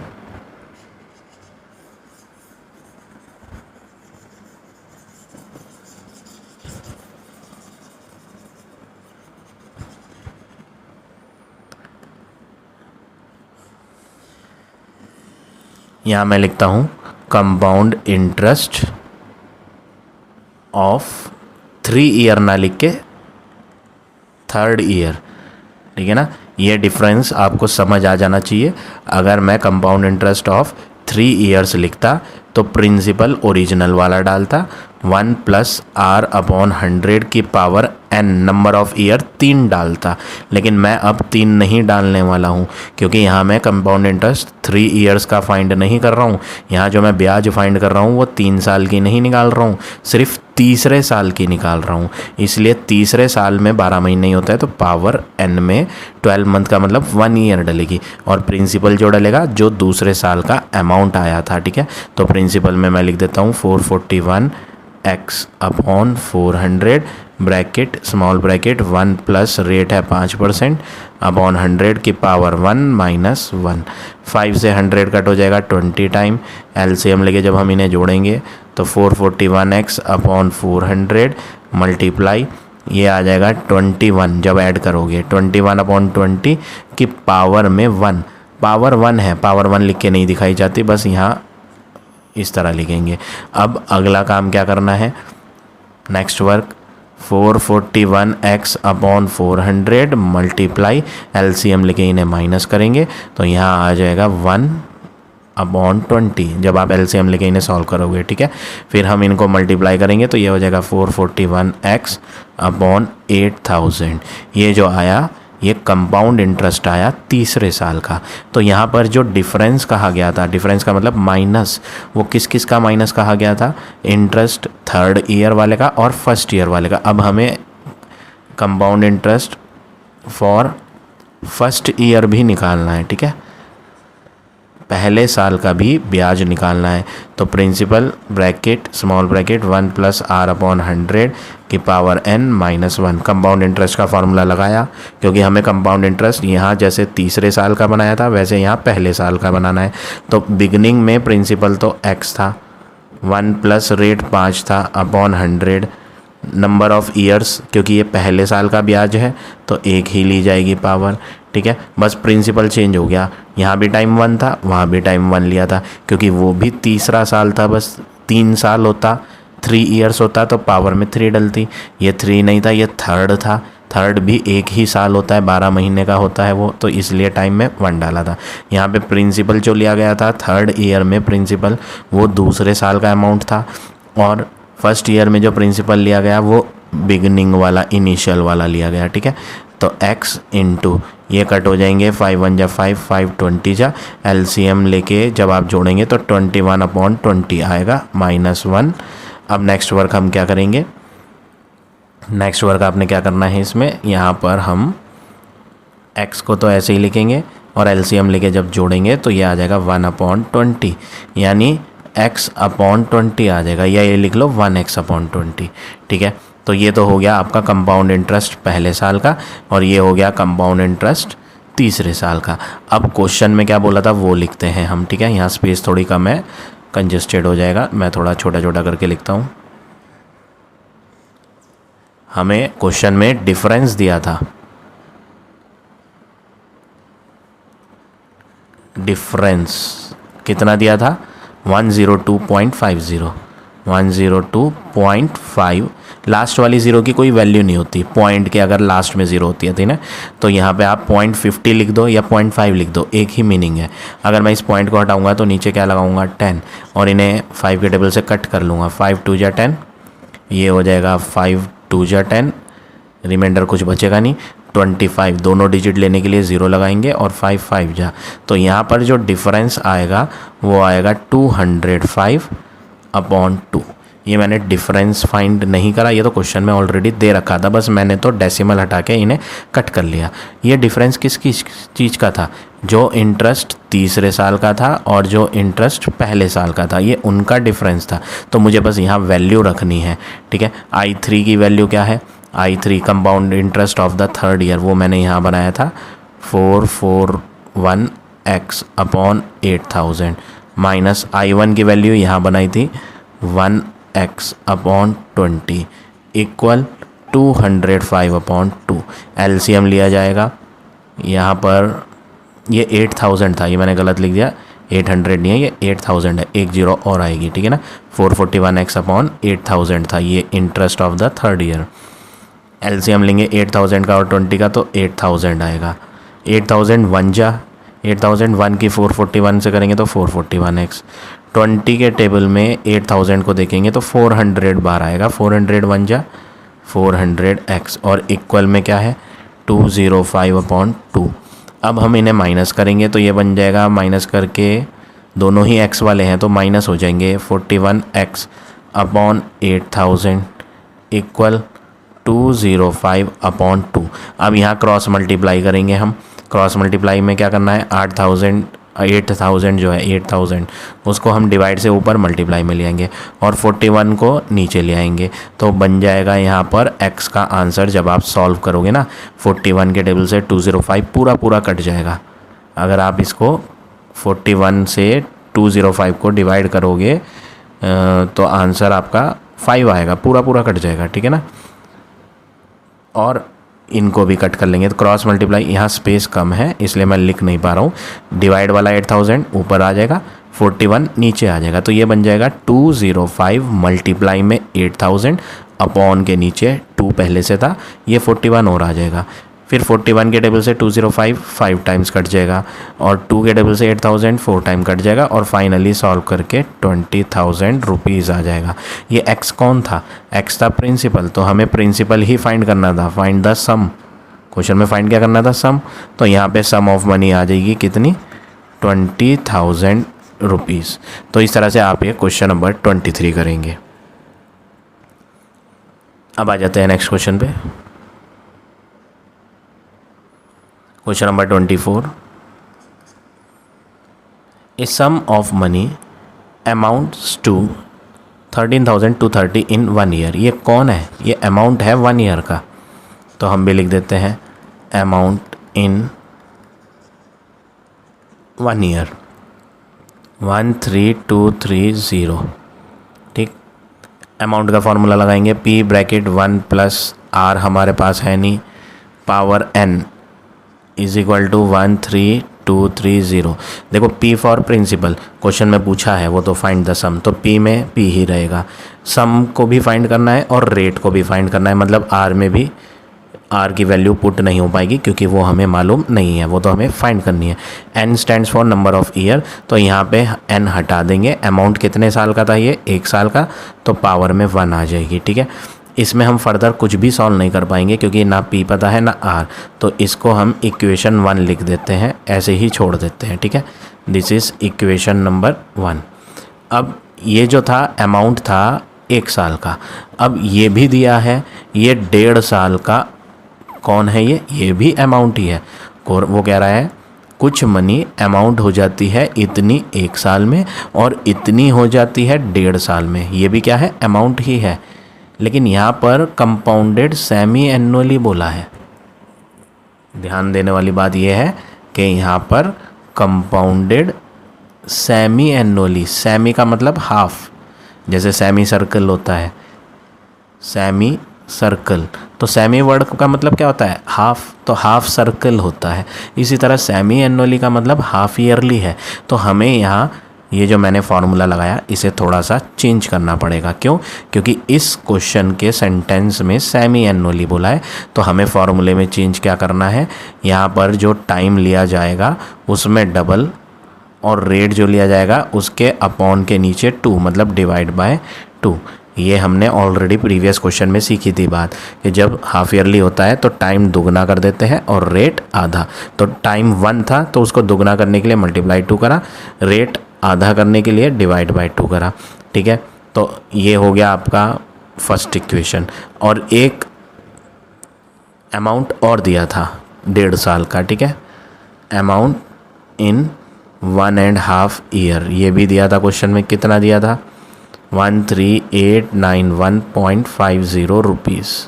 यहाँ मैं लिखता हूँ कंपाउंड इंटरेस्ट ऑफ 3 ईयर ना लिख के थर्ड ईयर, ठीक है ना। ये डिफरेंस आपको समझ आ जाना चाहिए। अगर मैं कंपाउंड इंटरेस्ट ऑफ 3 ईयर्स लिखता तो प्रिंसिपल ओरिजिनल वाला डालता, 1 प्लस आर अपॉन 100 की power n number of year 3 डालता, लेकिन मैं अब 3 नहीं डालने वाला हूँ क्योंकि यहाँ मैं कंपाउंड इंटरेस्ट 3 ईयर्स का फाइंड नहीं कर रहा हूँ। यहाँ जो मैं ब्याज फाइंड कर रहा हूँ वो 3 साल की नहीं निकाल रहा हूँ, सिर्फ तीसरे साल की निकाल रहा हूँ। इसलिए तीसरे साल में 12 महीने ही होता है, तो पावर n में 12 मंथ का मतलब 1 ईयर डलेगी और प्रिंसिपल जो डलेगा जो दूसरे साल का अमाउंट आया था, ठीक है। तो प्रिंसिपल में मैं लिख देता हूँ 441x upon 400 bracket small bracket 1 plus rate है 5% अपॉन 100 की पावर 1 माइनस 1। 5 से 100 कट हो जाएगा 20 टाइम, एलसीएम लेके जब हम इन्हें जोड़ेंगे तो 441x अपॉन 400 मल्टीप्लाई ये आ जाएगा 21, जब ऐड करोगे 21 अपॉन 20 की पावर में 1, पावर 1 है, पावर 1 लिख के नहीं दिखाई जाती, बस यहाँ इस तरह लिखेंगे। अब अगला काम क्या करना है, next work 441x upon 400 multiply LCM लेके इन्हें माइनस करेंगे तो यहाँ आ जाएगा 1 अपॉन 20 जब आप एलसीएम लेके इन्हें सॉल्व करोगे, ठीक है। फिर हम इनको मल्टीप्लाई करेंगे तो ये हो जाएगा 441x अपॉन 8000। ये जो आया ये कंपाउंड इंटरेस्ट आया तीसरे साल का। तो यहाँ पर जो डिफरेंस कहा गया था, डिफरेंस का मतलब माइनस, वो किस किस का माइनस कहा गया था, इंटरेस्ट थर्ड ईयर वाले का और फर्स्ट ईयर वाले का। अब हमें compound interest for first year भी निकालना है, ठीक है, पहले साल का भी ब्याज निकालना है। तो principal bracket small bracket 1 plus R upon 100 की power n minus 1। Compound interest का फार्मूला लगाया क्योंकि हमें कंपाउंड इंटरेस्ट यहाँ जैसे तीसरे साल का बनाया था वैसे यहाँ पहले साल का बनाना है। तो बिगनिंग में प्रिंसिपल तो x था, 1 प्लस रेट 5 था अपॉन 100 नंबर ऑफ़ ईयर्स, क्योंकि ये पहले साल का ब्याज है तो एक ही ली जाएगी पावर, ठीक है। बस प्रिंसिपल चेंज हो गया, यहाँ भी टाइम 1 था वहाँ भी टाइम 1 लिया था क्योंकि वो भी तीसरा साल था, बस 3 साल होता 3 ईयर्स होता तो पावर में 3 डलती। ये 3 नहीं था, ये थर्ड था, थर्ड भी एक ही साल होता है, 12 महीने का होता है वो, तो इसलिए टाइम में 1 डाला था। यहाँ पे प्रिंसिपल जो लिया गया था थर्ड ईयर में प्रिंसिपल वो दूसरे साल का अमाउंट था और फर्स्ट ईयर में जो प्रिंसिपल लिया गया वो बिगनिंग वाला इनिशियल वाला लिया गया, ठीक है। तो x इंटू ये कट हो जाएंगे 5 1 जा 5 5 20 जा, एलसीएम लेके जब आप जोड़ेंगे तो 21 अपॉन 20 आएगा माइनस 1। अब नेक्स्ट वर्क हम क्या करेंगे, नेक्स्ट वर्क आपने क्या करना है इसमें, यहाँ पर हम x को तो ऐसे ही लिखेंगे और एलसीएम लेके जब जोड़ेंगे तो ये आ जाएगा 1 अपॉन 20, यानी x अपॉन 20 आ जाएगा, या ये लिख लो 1x अपॉन 20, ठीक है। तो ये तो हो गया आपका कंपाउंड इंटरेस्ट पहले साल का और ये हो गया कंपाउंड इंटरेस्ट तीसरे साल का। अब क्वेश्चन में क्या बोला था वो लिखते हैं हम, ठीक है। यहाँ स्पेस थोड़ी कम है, कंजेस्टेड हो जाएगा, मैं थोड़ा छोटा छोटा करके लिखता हूँ। हमें क्वेश्चन में डिफरेंस दिया था, डिफरेंस कितना दिया था 102.50, 102.5, लास्ट वाली ज़ीरो की कोई वैल्यू नहीं होती, पॉइंट के अगर लास्ट में ज़ीरो होती है थी ना, तो यहाँ पे आप 0.50 लिख दो या 0.5 लिख दो, एक ही मीनिंग है। अगर मैं इस पॉइंट को हटाऊंगा तो नीचे क्या लगाऊंगा 10 और इन्हें 5 के टेबल से कट कर लूँगा, 5 2 जा 10, ये हो जाएगा 5 2 जा 10, रिमाइंडर कुछ बचेगा नहीं, 25 दोनों डिजिट लेने के लिए 0 लगाएंगे और 5 5 जा, तो यहाँ पर जो डिफरेंस आएगा वो आएगा 205 अपॉन 2। ये मैंने डिफरेंस फाइंड नहीं करा, ये तो क्वेश्चन में ऑलरेडी दे रखा था, बस मैंने तो डेसिमल हटा के इन्हें कट कर लिया। ये डिफरेंस किस चीज़ का था? जो इंटरेस्ट तीसरे साल का था और जो इंटरेस्ट पहले साल का था, ये उनका डिफरेंस था। तो मुझे बस यहाँ वैल्यू रखनी है, ठीक है। I3 की वैल्यू क्या है? I3 compound interest of the third year, वो मैंने यहाँ बनाया था 441x अपॉन 8000 माइनस I1 की वैल्यू यहाँ बनाई थी 1x upon 20 equal 205 upon 2। LCM लिया जाएगा, यहाँ पर ये 8000 था, ये मैंने गलत लिख दिया, 800 नहीं है, ये 8000 है, एक जीरो और आएगी, ठीक है ना। 441x अपॉन 8000 था ये interest of the third year. LCM लेंगे 8000 का और 20 का, तो 8000 आएगा। 8001 जा, 8001 की 441 से करेंगे तो 441x। 20 के टेबल में 8000 को देखेंगे तो 400 बार आएगा, 401 जा 400x और इक्वल में क्या है 205 अपॉन 2। अब हम इन्हें माइनस करेंगे तो ये बन जाएगा, माइनस करके दोनों ही x वाले हैं तो माइनस हो जाएंगे, 41x अपॉन 8000 इक्वल 205 अपॉन 2। अब यहाँ क्रॉस मल्टीप्लाई करेंगे हम। क्रॉस मल्टीप्लाई में क्या करना है, 8000 जो है 8000 उसको हम डिवाइड से ऊपर मल्टीप्लाई में ले आएंगे और 41 को नीचे ले आएंगे, तो बन जाएगा यहाँ पर x का आंसर। जब आप सॉल्व करोगे ना 41 के टेबल से 205 पूरा कट जाएगा। अगर आप इसको 41 से 205 को डिवाइड करोगे तो आंसर आपका 5 आएगा, पूरा कट जाएगा, ठीक है ना। और इनको भी कट कर लेंगे तो क्रॉस मल्टीप्लाई, यहाँ स्पेस कम है इसलिए मैं लिख नहीं पा रहा हूँ। डिवाइड वाला 8000 ऊपर आ जाएगा, 41 नीचे आ जाएगा, तो ये बन जाएगा 205 मल्टीप्लाई में 8000 अपॉन के नीचे 2 पहले से था, ये 41 और आ जाएगा। फिर 41 के टेबल से 205 5 टाइम्स कट जाएगा और 2 के टेबल से 8000 4 टाइम कट जाएगा और फाइनली सॉल्व करके 20,000 रुपीज़ आ जाएगा। ये x कौन था? x था प्रिंसिपल, तो हमें प्रिंसिपल ही फाइंड करना था। फाइंड द सम, क्वेश्चन में फाइंड क्या करना था? सम। तो यहाँ पे सम ऑफ मनी आ जाएगी कितनी? 20,000 रुपीज़। तो इस तरह से आप ये क्वेश्चन नंबर 23 करेंगे। अब आ जाते हैं नेक्स्ट क्वेश्चन पे। Question number 24, a sum of money amounts to 13,230 in 1 year. ये कौन है? ये अमाउंट है 1 ईयर का, तो हम भी लिख देते हैं अमाउंट इन 1 ईयर 13,230, ठीक। अमाउंट का फॉर्मूला लगाएंगे, p ब्रैकेट 1 प्लस r हमारे पास है नहीं, power n is equal to 13,230। देखो p फॉर प्रिंसिपल क्वेश्चन में पूछा है, वो तो फाइंड द सम, तो p में p ही रहेगा। सम को भी फाइंड करना है और रेट को भी फाइंड करना है, मतलब r में भी r की वैल्यू पुट नहीं हो पाएगी क्योंकि वो हमें मालूम नहीं है, वो तो हमें फाइंड करनी है। n stands for number of year, तो यहाँ पे n हटा देंगे। अमाउंट कितने साल का था? ये 1 साल का, तो पावर में 1 आ जाएगी, ठीक है। इसमें हम फर्दर कुछ भी सॉल्व नहीं कर पाएंगे क्योंकि ना p पता है ना r, तो इसको हम इक्वेशन 1 लिख देते हैं, ऐसे ही छोड़ देते हैं, ठीक है। This is equation number 1। अब ये जो था अमाउंट था 1 साल का, अब ये भी दिया है ये 1.5 साल का। कौन है ये? ये भी अमाउंट ही है। और वो कह रहा है कुछ मनी अमाउंट हो जाती है इतनी 1 साल में और इतनी हो जाती है 1.5 साल में। ये भी क्या है? अमाउंट ही है, लेकिन यहाँ पर कंपाउंडेड सेमी एनुअली बोला है। ध्यान देने वाली बात यह है कि यहाँ पर कंपाउंडेड सेमी एनुअली, सेमी का मतलब हाफ, जैसे सेमी सर्कल होता है, सेमी सर्कल, तो सेमी वर्ड का मतलब क्या होता है? हाफ, तो हाफ सर्कल होता है। इसी तरह सेमी एनुअली का मतलब हाफ ईयरली है। तो हमें यहाँ ये जो मैंने फार्मूला लगाया इसे थोड़ा सा चेंज करना पड़ेगा। क्यों? क्योंकि इस क्वेश्चन के सेंटेंस में सेमी एनुअली बोला है, तो हमें फार्मूले में चेंज क्या करना है? यहाँ पर जो टाइम लिया जाएगा उसमें डबल और रेट जो लिया जाएगा उसके अपॉन के नीचे 2, मतलब डिवाइड बाय 2। ये हमने ऑलरेडी प्रीवियस क्वेश्चन में सीखी थी बात कि जब हाफ ईयरली होता है तो टाइम दुगना कर देते हैं और रेट आधा। तो टाइम 1 था तो उसको दुगना करने के लिए मल्टीप्लाई 2 करा, रेट आधा करने के लिए डिवाइड बाय 2 करा। ठीक है, तो ये हो गया आपका फर्स्ट इक्वेशन। और एक अमाउंट और दिया था 1.5 साल का। ठीक है, अमाउंट इन 1.5 ईयर, ये भी दिया था क्वेश्चन में। कितना दिया था? 13891.50 रुपीज़।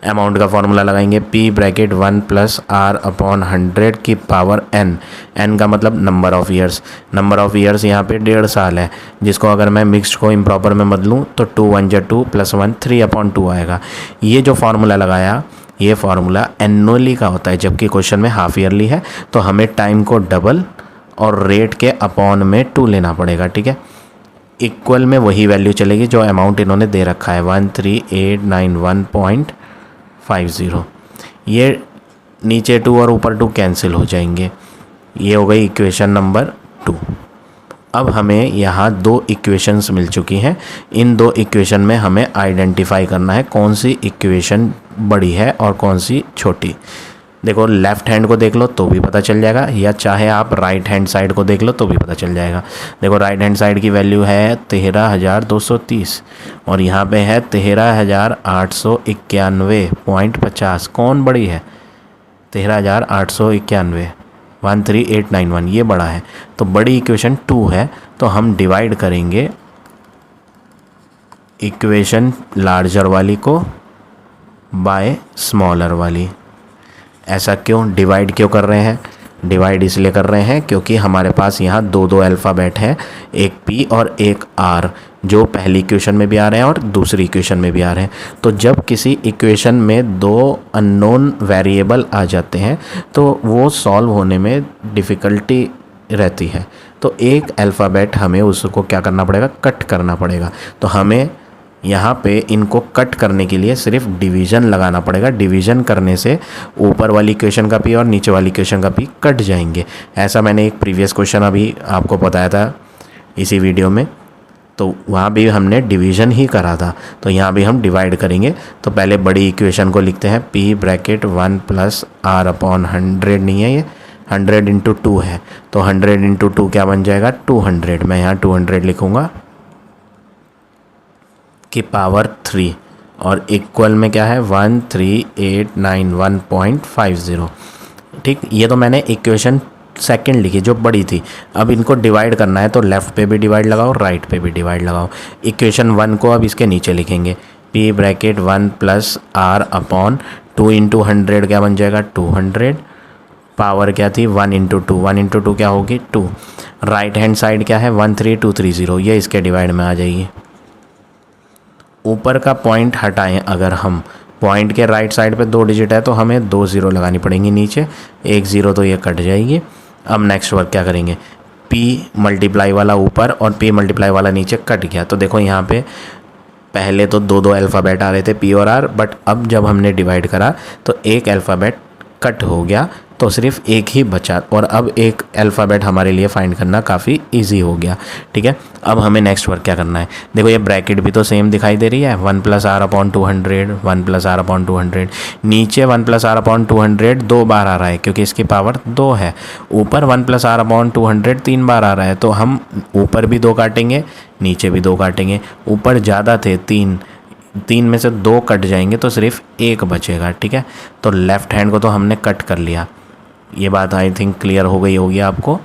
अमाउंट का फॉर्मूला लगाएंगे P bracket 1 plus R upon 100 की पावर n। n का मतलब number of years. Number of years यहाँ पे 1.5 साल है, जिसको अगर मैं मिक्स्ड को इम्प्रॉपर में बदलूँ तो 2 1 जा 2 प्लस 1 3/2 आएगा। ये जो फार्मूला लगाया, ये फार्मूला एनुअली का होता है, जबकि क्वेश्चन में हाफ ईयरली है तो हमें टाइम को डबल और रेट के अपॉन में 2 लेना पड़ेगा। ठीक है, इक्वल में वही वैल्यू चलेगी जो अमाउंट इन्होंने दे रखा है 13891.50। ये नीचे 2 और ऊपर 2 कैंसिल हो जाएंगे। ये हो गई इक्वेशन नंबर 2। अब हमें यहाँ 2 इक्वेशंस मिल चुकी हैं। इन 2 इक्वेशन में हमें आइडेंटिफाई करना है कौन सी इक्वेशन बड़ी है और कौन सी छोटी। देखो, लेफ़्ट हैंड को देख लो तो भी पता चल जाएगा, या चाहे आप राइट हैंड साइड को देख लो तो भी पता चल जाएगा। देखो, राइट हैंड साइड की वैल्यू है 13,230 और यहाँ पे है 13,891.50। कौन बड़ी है? 13,891, 13891, ये बड़ा है। तो बड़ी इक्वेशन 2 है, तो हम डिवाइड करेंगे इक्वेशन लार्जर वाली को बाय स्मॉलर वाली। ऐसा क्यों डिवाइड क्यों कर रहे हैं? डिवाइड इसलिए कर रहे हैं क्योंकि हमारे पास यहाँ 2 अल्फ़ाबेट हैं, एक P और एक R, जो पहली इक्वेशन में भी आ रहे हैं और दूसरी इक्वेशन में भी आ रहे हैं। तो जब किसी इक्वेशन में 2 अननोन वेरिएबल आ जाते हैं तो वो सॉल्व होने में डिफ़िकल्टी रहती है। तो एक अल्फ़ाबेट हमें उसको क्या करना पड़ेगा? कट करना पड़ेगा। तो हमें यहाँ पे इनको कट करने के लिए सिर्फ डिवीज़न लगाना पड़ेगा। डिवीज़न करने से ऊपर वाली इक्वेशन का P और नीचे वाली इक्वेशन का P कट जाएंगे। ऐसा मैंने एक प्रीवियस क्वेश्चन अभी आपको बताया था इसी वीडियो में, तो वहाँ भी हमने डिवीज़न ही करा था। तो यहाँ भी हम डिवाइड करेंगे। तो पहले बड़ी इक्वेशन को लिखते हैं P bracket 1 plus R upon 100, नहीं है ये 100 इंटू 2 है, तो 100 इंटू 2 क्या बन जाएगा? 200। मैं यहाँ 200 लिखूँगा की पावर 3 और इक्वल में क्या है? 13891.50। ठीक, ये तो मैंने इक्वेशन सेकंड लिखी जो बड़ी थी। अब इनको डिवाइड करना है तो लेफ़्ट पे भी डिवाइड लगाओ, राइट पे भी डिवाइड लगाओ। इक्वेशन 1 को अब इसके नीचे लिखेंगे P bracket 1 plus R upon 2 into 100 क्या बन जाएगा? 200। पावर क्या थी? 1 इंटू 2, 1 इंटू 2 क्या होगी? 2। राइट हैंड साइड क्या है? 13230, ये इसके डिवाइड में आ जाएगी। ऊपर का पॉइंट हटाएं, अगर हम पॉइंट के राइट साइड पे 2 डिजिट है तो हमें 2 0 लगानी पड़ेंगी नीचे, 1 0 तो ये कट जाएगी। अब नेक्स्ट वर्क क्या करेंगे? P मल्टीप्लाई वाला ऊपर और P मल्टीप्लाई वाला नीचे कट गया। तो देखो यहाँ पे पहले तो 2 अल्फ़ाबेट आ रहे थे P और R, बट अब जब हमने डिवाइड करा तो एक अल्फ़ाबेट कट हो गया तो सिर्फ एक ही बचा, और अब एक अल्फ़ाबेट हमारे लिए फाइंड करना काफ़ी इजी हो गया। ठीक है, अब हमें नेक्स्ट वर्क क्या करना है? देखो, ये ब्रैकेट भी तो सेम दिखाई दे रही है, 1 plus R upon 200, 1 plus R upon 200। नीचे 1 प्लस R अपॉन 200 2 बार आ रहा है क्योंकि इसकी पावर 2 है। ऊपर 1 प्लस R अपॉन 200 3 बार आ रहा है, तो हम ऊपर भी 2 काटेंगे, नीचे भी 2 काटेंगे। ऊपर ज़्यादा थे 3 में से 2 कट जाएंगे तो सिर्फ 1 बचेगा। ठीक है, तो लेफ़्ट हैंड को तो हमने कट कर लिया। ये बात आई थिंक क्लियर हो गई होगी आपको,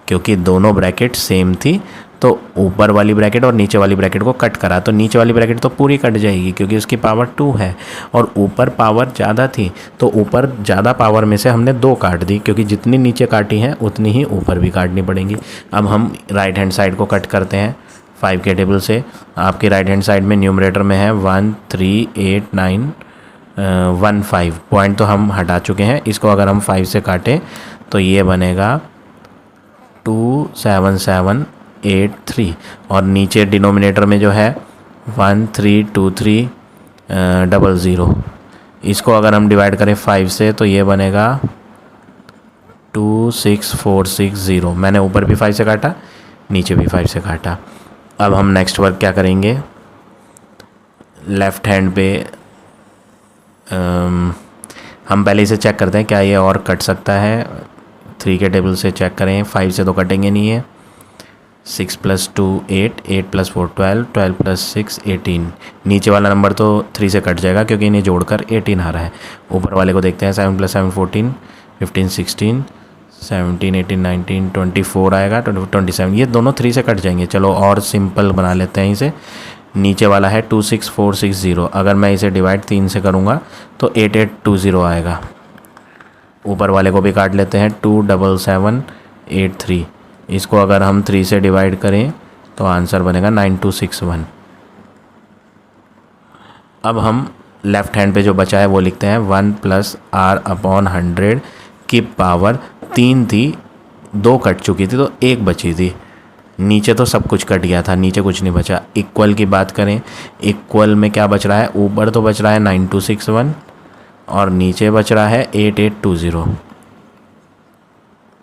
क्योंकि दोनों ब्रैकेट सेम थी तो ऊपर वाली ब्रैकेट और नीचे वाली ब्रैकेट को कट करा तो नीचे वाली ब्रैकेट तो पूरी कट जाएगी क्योंकि उसकी पावर 2 है, और ऊपर पावर ज़्यादा थी तो ऊपर ज़्यादा पावर में से हमने 2 काट दी, क्योंकि जितनी नीचे काटी हैं उतनी ही ऊपर भी काटनी पड़ेंगी। अब हम राइट हैंड साइड को कट करते हैं 5 के टेबल से। आपकी राइट हैंड साइड में न्यूमरेटर में है 13891.5, पॉइंट तो हम हटा चुके हैं। इसको अगर हम 5 से काटें तो ये बनेगा 27783, और नीचे डिनोमिनेटर में जो है 132300। इसको अगर हम डिवाइड करें 5 से तो ये बनेगा 26460। मैंने ऊपर भी 5 से काटा, नीचे भी 5 से काटा। अब हम नेक्स्ट वर्क क्या करेंगे? लेफ़्ट हैंड पे हम पहले इसे चेक करते हैं क्या ये और कट सकता है। 3 के टेबल से चेक करें, 5 से तो कटेंगे नहीं है। 6 + 2 8, 8 + 4 12, 12 + 6 18। नीचे वाला नंबर तो 3 से कट जाएगा क्योंकि इन्हें जोड़कर 18 आ रहा है। ऊपर वाले को देखते हैं, 7 + 7 14, 15 16, 17 18 19 24 आएगा, 27। ये दोनों 3 से कट जाएंगे। चलो और सिंपल बना लेते हैं इसे। नीचे वाला है 26460, अगर मैं इसे डिवाइड 3 से करूँगा तो 8820 आएगा। ऊपर वाले को भी काट लेते हैं, 27783। इसको अगर हम 3 से डिवाइड करें तो आंसर बनेगा 9261। अब हम लेफ़्ट हैंड पे जो बचा है वो लिखते हैं 1 + r/100 की पावर 3 थी, 2 कट चुकी थी तो 1 बची थी। नीचे तो सब कुछ कट गया था, नीचे कुछ नहीं बचा। इक्वल की बात करें, इक्वल में क्या बच रहा है, ऊपर तो बच रहा है 9261 और नीचे बच रहा है 8820।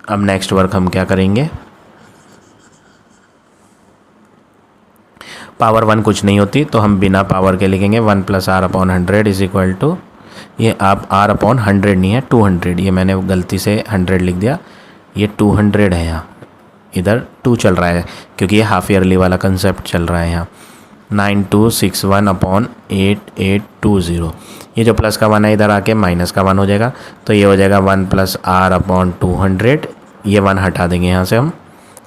अब नेक्स्ट वर्क हम क्या करेंगे, पावर 1 कुछ नहीं होती तो हम बिना पावर के लिखेंगे 1 + r/100 इज इक्वल टू, ये आप r/100 नहीं है 200, ये मैंने गलती से 100 लिख दिया, ये 200 है। यहाँ इधर 2 चल रहा है क्योंकि ये हाफ ईयरली वाला कंसेप्ट चल रहा है यहाँ। 9261/8820, ये जो प्लस का 1 है इधर आके माइनस का 1 हो जाएगा तो ये हो जाएगा 1 + r/200। ये 1 हटा देंगे यहाँ से हम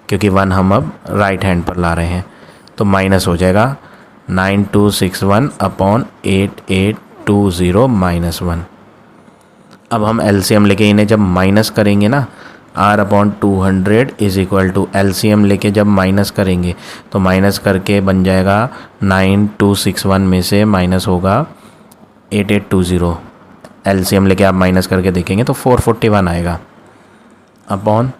क्योंकि 1 हम अब राइट हैंड पर ला रहे हैं तो माइनस हो जाएगा 9261/8820 -1। अब हम एलसीएम लेके इन्हें जब माइनस करेंगे ना, r/200 is equal to LCM लेके जब माइनस करेंगे तो माइनस करके बन जाएगा 9261 में से माइनस होगा 8820। एलसीएम लेके आप माइनस करके देखेंगे तो 441 आएगा अपॉन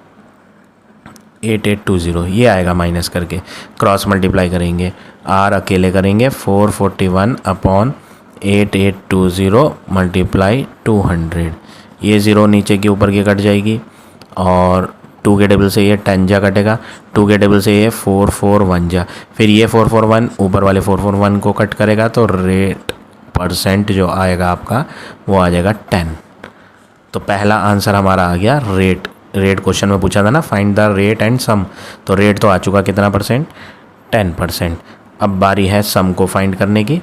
8820, ये आएगा माइनस करके। क्रॉस मल्टीप्लाई करेंगे, r अकेले करेंगे 441/8820 × 200। ये ज़ीरो नीचे की ऊपर की कट जाएगी और 2 के टेबल से ये 10 जा कटेगा, 2 के टेबल से ये 441 जा, फिर ये 441 ऊपर वाले 441 को कट करेगा तो रेट % जो आएगा आपका वो आ जाएगा 10। तो पहला आंसर हमारा आ गया रेट। रेट क्वेश्चन में पूछा था ना, find the rate and sum, तो रेट तो आ चुका कितना %, 10%। अब बारी है सम को फाइंड करने की।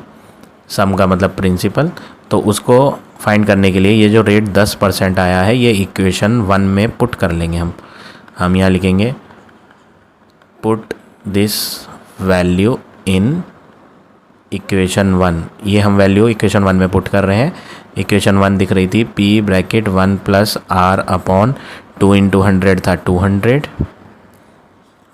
सम का मतलब प्रिंसिपल, तो उसको फाइंड करने के लिए ये जो रेट 10% आया है ये इक्वेशन 1 में पुट कर लेंगे हम यहाँ लिखेंगे put this value in equation 1। ये हम वैल्यू इक्वेशन 1 में पुट कर रहे हैं। इक्वेशन 1 दिख रही थी P ब्रैकेट 1 + r/2 × 100 था 200,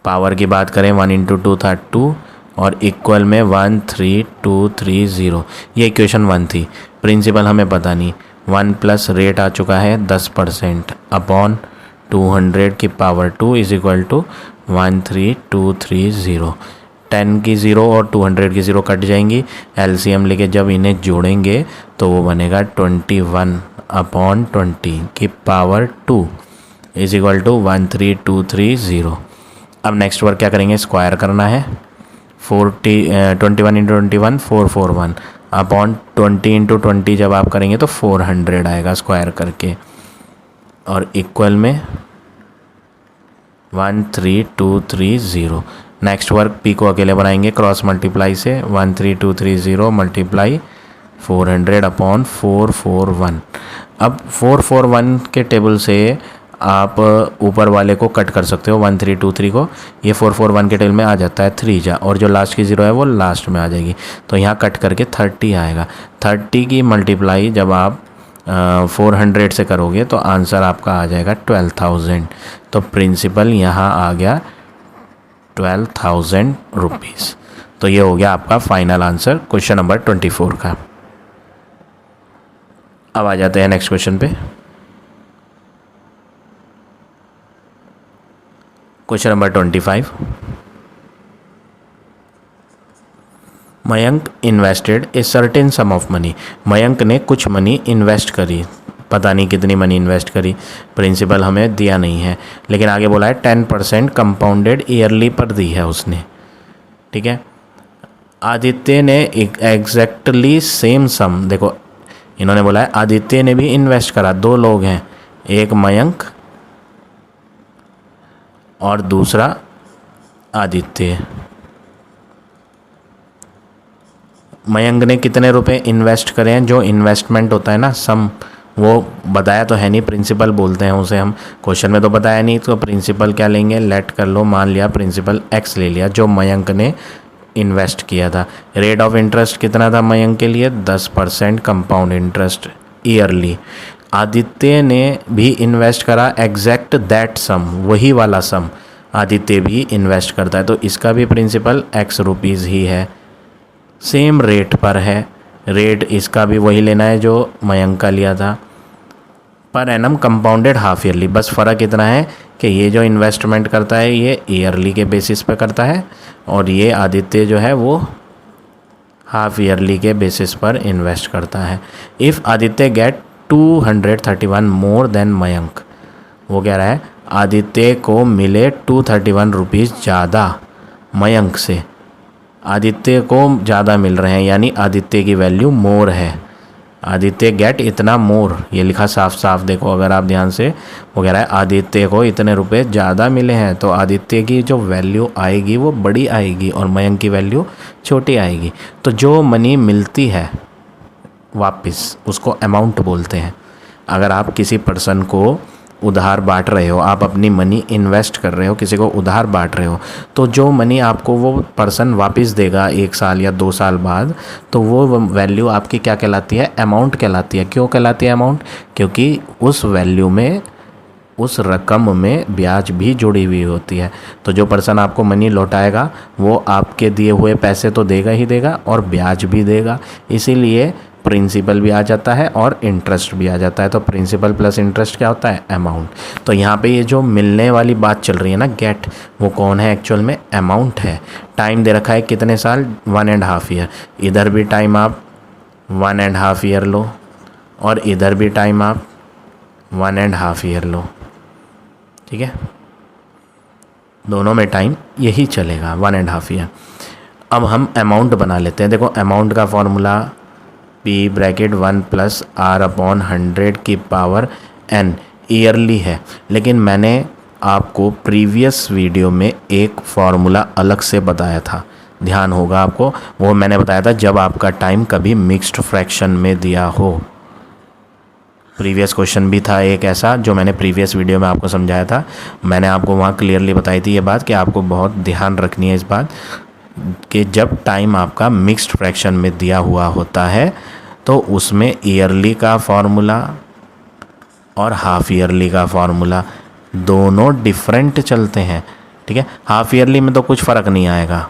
पावर की बात करें 1 × 2 था 2 और इक्वल में 13230। ये इक्वेशन 1 थी। प्रिंसिपल हमें पता नहीं, 1 प्लस रेट आ चुका है 10% अपॉन 200 की पावर 2 इज इक्वल टू 13230। 10 की 0 और 200 की 0 कट जाएंगी, एलसीएम लेके जब इन्हें जोड़ेंगे तो वो बनेगा 21/20 की पावर 2 इज इक्वल टू 13230। अब नेक्स्ट वर्क क्या करेंगे, स्क्वायर करना है। 21 × 21 441 अपॉन 20 × 20 जब आप करेंगे तो 400 आएगा स्क्वायर करके, और इक्वल में 13230। नेक्स्ट वर्क पी को अकेले बनाएंगे क्रॉस मल्टीप्लाई से, 13230 मल्टीप्लाई 400 अपॉन 441। अब 441 के टेबल से आप ऊपर वाले को कट कर सकते हो 1323 को, ये 441 के टेबल में आ जाता है 3 जा, और जो लास्ट की 0 है वो लास्ट में आ जाएगी, तो यहाँ कट करके 30 आएगा। 30 की मल्टीप्लाई जब आप 400 से करोगे तो आंसर आपका आ जाएगा 12,000। तो प्रिंसिपल यहाँ आ गया 12,000 रुपीज़। तो ये हो गया आपका फाइनल आंसर क्वेश्चन नंबर 24 का। अब आ जाते हैं नेक्स्ट क्वेश्चन पे। Question number 25। Mayank invested a certain some of money. Mayank ने कुछ मनी इन्वेस्ट करी, पता नहीं कितनी मनी इन्वेस्ट करी, प्रिंसिपल हमें दिया नहीं है, लेकिन आगे बोला है 10% कंपाउंडेड ईयरली पर दी है उसने। ठीक है, आदित्य ने एग्जैक्टली सेम सम, देखो इन्होंने बोला है आदित्य ने भी इन्वेस्ट करा, दो लोग हैं, एक मयंक और दूसरा आदित्य। मयंक ने कितने रुपए इन्वेस्ट करे हैं, जो इन्वेस्टमेंट होता है ना सम, वो बताया तो है नहीं, प्रिंसिपल बोलते हैं उसे हम, क्वेश्चन में तो बताया नहीं, तो प्रिंसिपल क्या लेंगे, लेट कर लो, मान लिया प्रिंसिपल एक्स ले लिया जो मयंक ने इन्वेस्ट किया था। रेट ऑफ इंटरेस्ट कितना था मयंक के लिए, 10% कंपाउंड इंटरेस्ट ईयरली। आदित्य ने भी इन्वेस्ट करा एग्जैक्ट दैट सम, वही वाला सम आदित्य भी इन्वेस्ट करता है, तो इसका भी प्रिंसिपल एक्स रुपीज़ ही है, सेम रेट पर है, रेट इसका भी वही लेना है जो मयंक का लिया था, per annum compounded half yearly. बस फ़र्क इतना है कि ये जो इन्वेस्टमेंट करता है ये ईयरली के बेसिस पे करता है, और ये आदित्य जो है वो हाफ ईयरली के बेसिस पर इन्वेस्ट करता है। If Aditya get 231 more than Mayank, वो कह रहा है आदित्य को मिले 231 रुपीज़ ज़्यादा मयंक से, आदित्य को ज़्यादा मिल रहे हैं यानी आदित्य की वैल्यू मोर है, आदित्य गेट इतना मोर, ये लिखा साफ साफ देखो अगर आप ध्यान से, वो कह रहा है आदित्य को इतने रुपए ज़्यादा मिले हैं, तो आदित्य की जो वैल्यू आएगी वो बड़ी आएगी और मयंक की वैल्यू छोटी आएगी। तो जो मनी मिलती है वापस उसको अमाउंट बोलते हैं। अगर आप किसी पर्सन को उधार बांट रहे हो, आप अपनी मनी इन्वेस्ट कर रहे हो, किसी को उधार बांट रहे हो, तो जो मनी आपको वो पर्सन वापस देगा 1 साल या 2 साल बाद, तो वो वैल्यू आपकी क्या कहलाती है, अमाउंट कहलाती है। क्यों कहलाती है अमाउंट, क्योंकि उस वैल्यू में, उस रकम में ब्याज भी जुड़ी हुई होती है। तो जो पर्सन आपको मनी लौटाएगा वो आपके दिए हुए पैसे तो देगा ही देगा और ब्याज भी देगा, इसीलिए प्रिंसिपल भी आ जाता है और इंटरेस्ट भी आ जाता है। तो प्रिंसिपल प्लस इंटरेस्ट क्या होता है, अमाउंट। तो यहाँ पे ये जो मिलने वाली बात चल रही है ना गेट, वो कौन है एक्चुअल में, अमाउंट है। टाइम दे रखा है कितने साल, 1.5 ईयर, इधर भी टाइम आप 1.5 ईयर लो और इधर भी टाइम आप 1.5 ईयर लो, ठीक है, दोनों में टाइम यही चलेगा 1.5 ईयर। अब हम अमाउंट बना लेते हैं। देखो अमाउंट का फॉर्मूला P ब्रैकेट 1 + R/100 की पावर n ईयरली है, लेकिन मैंने आपको प्रीवियस वीडियो में एक फार्मूला अलग से बताया था, ध्यान होगा आपको, वो मैंने बताया था जब आपका टाइम कभी मिक्स्ड फ्रैक्शन में दिया हो। प्रीवियस क्वेश्चन भी था एक ऐसा जो मैंने प्रीवियस वीडियो में आपको समझाया था, मैंने आपको वहाँ क्लियरली बताई थी ये बात कि आपको बहुत ध्यान रखनी है इस बात कि जब टाइम आपका मिक्स्ड फ्रैक्शन में दिया हुआ होता है तो उसमें ईयरली का फॉर्मूला और हाफ ईयरली का फॉर्मूला दोनों डिफरेंट चलते हैं, ठीक है। हाफ ईयरली में तो कुछ फ़र्क नहीं आएगा,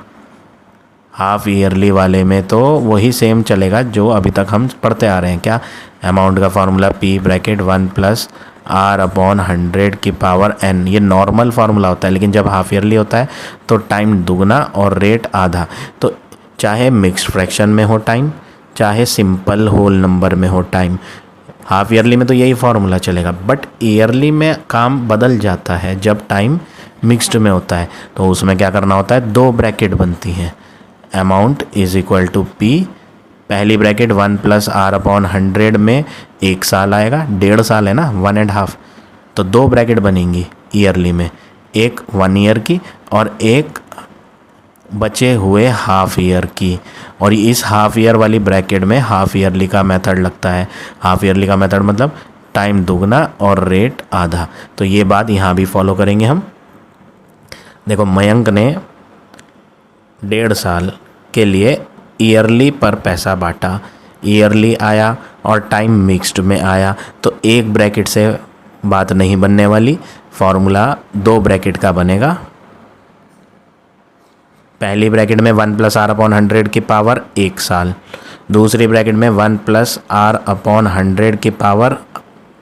हाफ ईयरली वाले में तो वही सेम चलेगा जो अभी तक हम पढ़ते आ रहे हैं। क्या, अमाउंट का फॉर्मूला P ब्रैकेट 1 + R/100 की पावर n, ये नॉर्मल फार्मूला होता है, लेकिन जब हाफ ईयरली होता है तो टाइम दुगना और रेट आधा। तो चाहे मिक्स्ड फ्रैक्शन में हो टाइम, चाहे सिंपल होल नंबर में हो टाइम, हाफ ईयरली में तो यही फार्मूला चलेगा। बट ईयरली में काम बदल जाता है जब टाइम मिक्स्ड में होता है, तो उसमें क्या करना होता है, 2 ब्रैकेट बनती हैं, amount is equal to P, पहली ब्रैकेट 1 + R/100 में 1 साल आएगा, 1.5 साल है ना, 1.5, तो 2 ब्रैकेट बनेंगी ईयरली में, एक 1 ईयर की और एक बचे हुए हाफ ईयर की। और इस हाफ ईयर वाली ब्रैकेट में हाफ ईयरली का मेथड लगता है। हाफ ईयरली का मेथड मतलब टाइम दुगना और रेट आधा। तो ये बात यहाँ भी फॉलो करेंगे हम। देखो मयंक ने 1.5 साल के लिए ईयरली पर पैसा बांटा, ईयरली आया और टाइम मिक्स्ड में आया, तो एक ब्रैकेट से बात नहीं बनने वाली, फॉर्मूला 2 ब्रैकेट का बनेगा। पहली ब्रैकेट में 1 + R/100 की पावर 1 साल, दूसरी ब्रैकेट में 1 + R/100 की पावर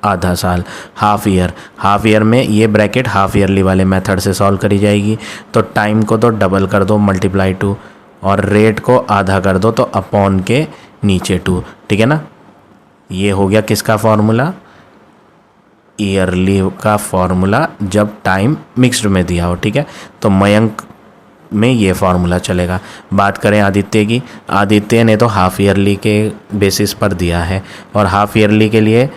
आधा साल, हाफ ईयर। हाफ ईयर में ये ब्रैकेट हाफ ईयरली वाले मेथड से सॉल्व करी जाएगी। तो टाइम को तो डबल कर दो, मल्टीप्लाई 2, और रेट को आधा कर दो तो अपॉन के नीचे 2, ठीक है ना। ये हो गया किसका फॉर्मूला, ईयरली का फॉर्मूला जब टाइम मिक्स्ड में दिया हो, ठीक है। तो मयंक में ये फार्मूला चलेगा। बात करें आदित्य की, आदित्य ने तो हाफ ईयरली के बेसिस पर दिया है, और हाफ ईयरली के लिए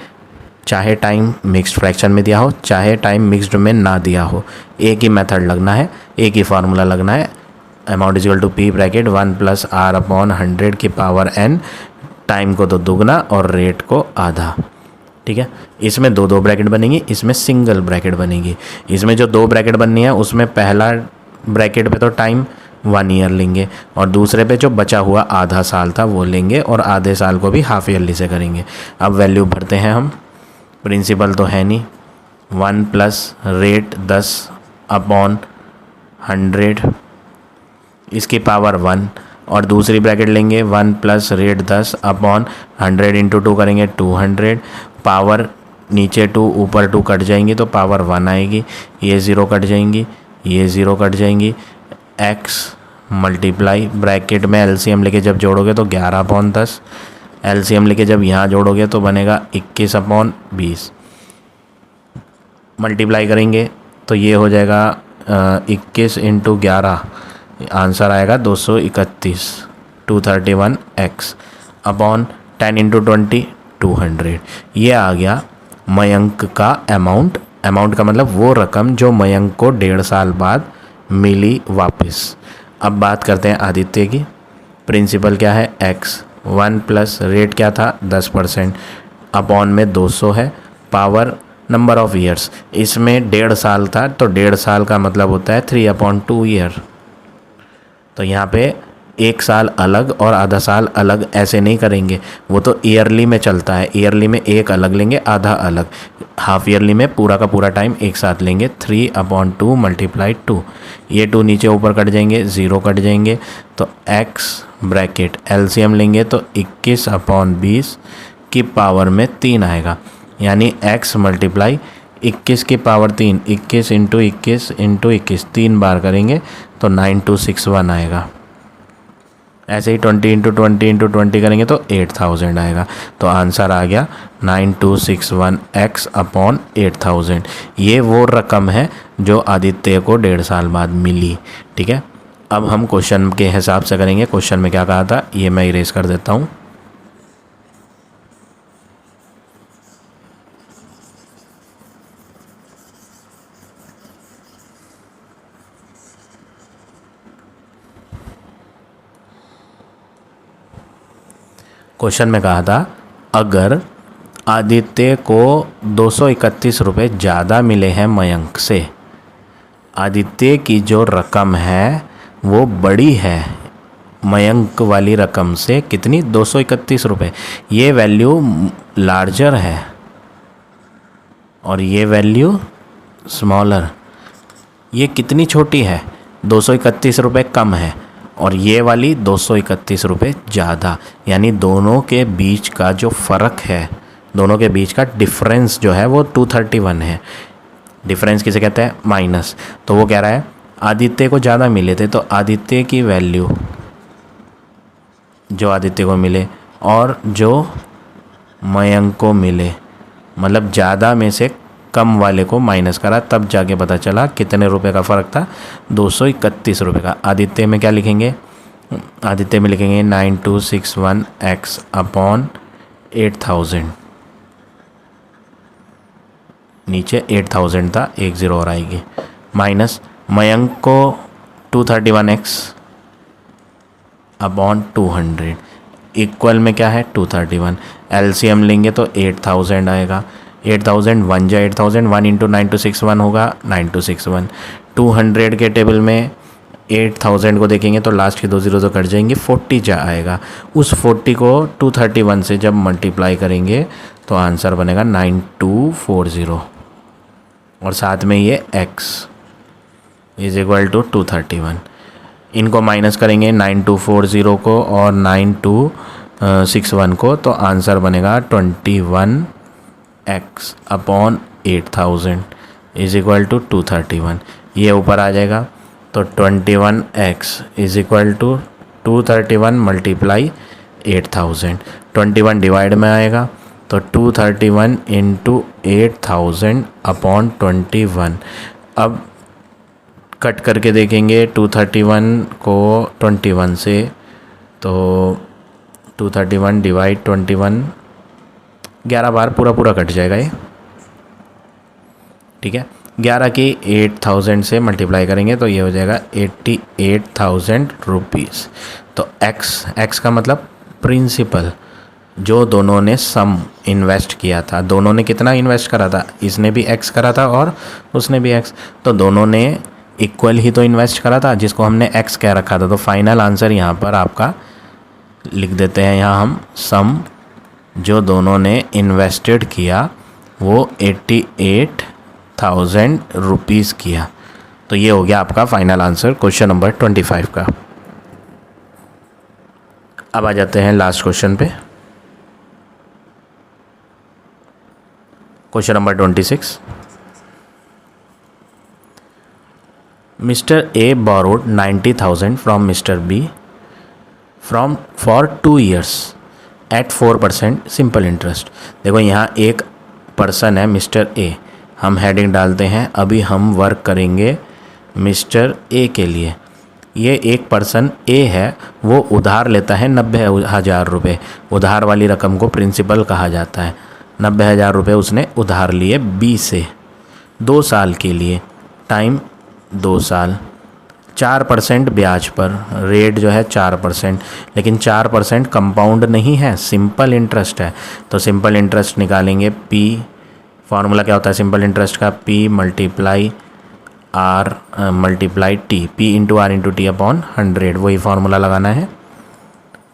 चाहे टाइम मिक्स्ड फ्रैक्शन में दिया हो चाहे टाइम मिक्स्ड में ना दिया हो, एक ही मेथड लगना है, एक ही फार्मूला लगना है। Amount is equal to P bracket 1 + r/100 की पावर n, टाइम को तो दुगना और रेट को आधा। ठीक है, इसमें दो ब्रैकेट बनेंगी, इसमें सिंगल ब्रैकेट बनेगी। इसमें जो 2 ब्रैकेट बननी है उसमें पहला ब्रैकेट पे तो टाइम 1 ईयर लेंगे, और दूसरे पे जो बचा हुआ आधा साल था वो लेंगे, और आधे साल को भी हाफ ईयरली से करेंगे। अब वैल्यू भरते हैं हम, प्रिंसिपल तो है नहीं, 1 + रेट 10/100 इसकी पावर 1, और दूसरी ब्रैकेट लेंगे 1 + रेट 10/100 × 2 करेंगे 200, पावर नीचे 2 ऊपर 2 कट जाएंगी तो पावर 1 आएगी, ये 0 कट जाएंगी, ये 0 कट जाएंगी, x मल्टीप्लाई ब्रैकेट में एलसीएम लेके जब जोड़ोगे तो 11/10, एलसीएम लेके जब यहाँ जोड़ोगे तो बनेगा 21/20, मल्टीप्लाई करेंगे तो ये हो जाएगा 21 × 11, आंसर आएगा 231, 231x अपॉन 10 × 20 200। ये आ गया मयंक का अमाउंट। अमाउंट का मतलब वो रकम जो मयंक को 1.5 साल बाद मिली वापस। अब बात करते हैं आदित्य की। प्रिंसिपल क्या है x, 1 + रेट क्या था 10%, अपॉन में 200 है, पावर नंबर ऑफ ईयर्स, इसमें 1.5 साल था तो 1.5 साल का मतलब होता है 3/2 ईयर। तो यहाँ पे 1 साल अलग और आधा साल अलग ऐसे नहीं करेंगे, वो तो ईयरली में चलता है। ईयरली में एक अलग लेंगे, आधा अलग। हाफ ईयरली में पूरा का पूरा टाइम एक साथ लेंगे, 3/2 × 2, ये 2 नीचे ऊपर कट जाएंगे, 0 कट जाएंगे, तो x ब्रैकेट एलसीएम लेंगे तो 21/20 की पावर में 3 आएगा, यानी x मल्टीप्लाई 21 की पावर 3, 21 × 21 × 21 3 बार करेंगे तो 9261 आएगा। ऐसे ही 20 × 20 × 20 करेंगे तो 8000 आएगा। तो आंसर आ गया 9261x अपॉन 8000। ये वो रकम है जो आदित्य को 1.5 साल बाद मिली। ठीक है, अब हम क्वेश्चन के हिसाब से करेंगे। क्वेश्चन में क्या कहा था ये मैं इरेज कर देता हूँ। क्वेश्चन में कहा था अगर आदित्य को 231 रुपये ज़्यादा मिले हैं मयंक से, आदित्य की जो रकम है वो बड़ी है मयंक वाली रकम से, कितनी 231 रुपये। ये वैल्यू लार्जर है और ये वैल्यू स्मॉलर। ये कितनी छोटी है 231 रुपये कम है, और ये वाली 231 रुपये ज़्यादा, यानी दोनों के बीच का जो फ़र्क है, दोनों के बीच का डिफरेंस जो है वो 231 है। डिफरेंस किसे कहते हैं माइनस। तो वो कह रहा है आदित्य को ज़्यादा मिले थे तो आदित्य की वैल्यू जो आदित्य को मिले और जो मयंक को मिले, मतलब ज़्यादा में से कम वाले को माइनस करा, तब जाके पता चला कितने रुपए का फ़र्क था 231 रुपये का। आदित्य में क्या लिखेंगे, आदित्य में लिखेंगे 9261x अपॉन 8000, नीचे 8000 था, 10 और आएगी, माइनस मयंक को 231x अपॉन 200 इक्वल में क्या है 231। एलसीएम लेंगे तो 8000 आएगा, 8000 1 जा 8000, 1 × 9261 होगा 9261। 200 के टेबल में 8000 को देखेंगे तो लास्ट के 2 0 तो कट जाएंगे, 40 जा आएगा। उस 40 को 231 से जब मल्टीप्लाई करेंगे तो आंसर बनेगा 9240, और साथ में ये x इज इक्वल टू 231। इनको माइनस करेंगे 9240 को और 9261 को, तो आंसर बनेगा 21x upon 8000 is equal to 231। ये ऊपर आ जाएगा तो 21x is equal to 231 multiply 8000। 21 divide में आएगा तो 231 × 8000 अपॉन 21। अब कट करके देखेंगे 231 को 21 से, तो 231 डिवाइड 21, 11 बार पूरा कट जाएगा ये, ठीक है। 11 की 8000 से मल्टीप्लाई करेंगे तो ये हो जाएगा 88,000 रुपीज़। तो एक्स का मतलब प्रिंसिपल, जो दोनों ने सम इन्वेस्ट किया था, दोनों ने कितना इन्वेस्ट करा था, इसने भी एक्स करा था और उसने भी एक्स, तो दोनों ने इक्वल ही तो इन्वेस्ट करा था, जिसको हमने एक्स कह रखा था। तो फाइनल आंसर यहाँ पर आपका लिख देते हैं, यहाँ हम सम जो दोनों ने इन्वेस्टेड किया वो 88,000 रुपीज़ किया। तो ये हो गया आपका फाइनल आंसर क्वेश्चन नंबर 25 का। अब आ जाते हैं लास्ट क्वेश्चन पे, question number 26। Mister A borrowed 90,000 from mister B for 2 years at 4% simple interest. देखो यहाँ एक पर्सन है मिस्टर ए, हम हेडिंग डालते हैं, अभी हम वर्क करेंगे मिस्टर ए के लिए। ये एक पर्सन ए है, वो उधार लेता है 90,000 रुपये। उधार वाली रकम को प्रिंसिपल कहा जाता है। 90,000 रुपये उसने उधार लिए बी से 2 साल के लिए, टाइम 2 साल, 4% ब्याज पर, रेट जो है 4%, लेकिन 4% कंपाउंड नहीं है, सिंपल इंटरेस्ट है। तो सिंपल इंटरेस्ट निकालेंगे, पी फार्मूला क्या होता है सिंपल इंटरेस्ट का, P multiply R multiply T, P into R into T upon 100, वही फार्मूला लगाना है।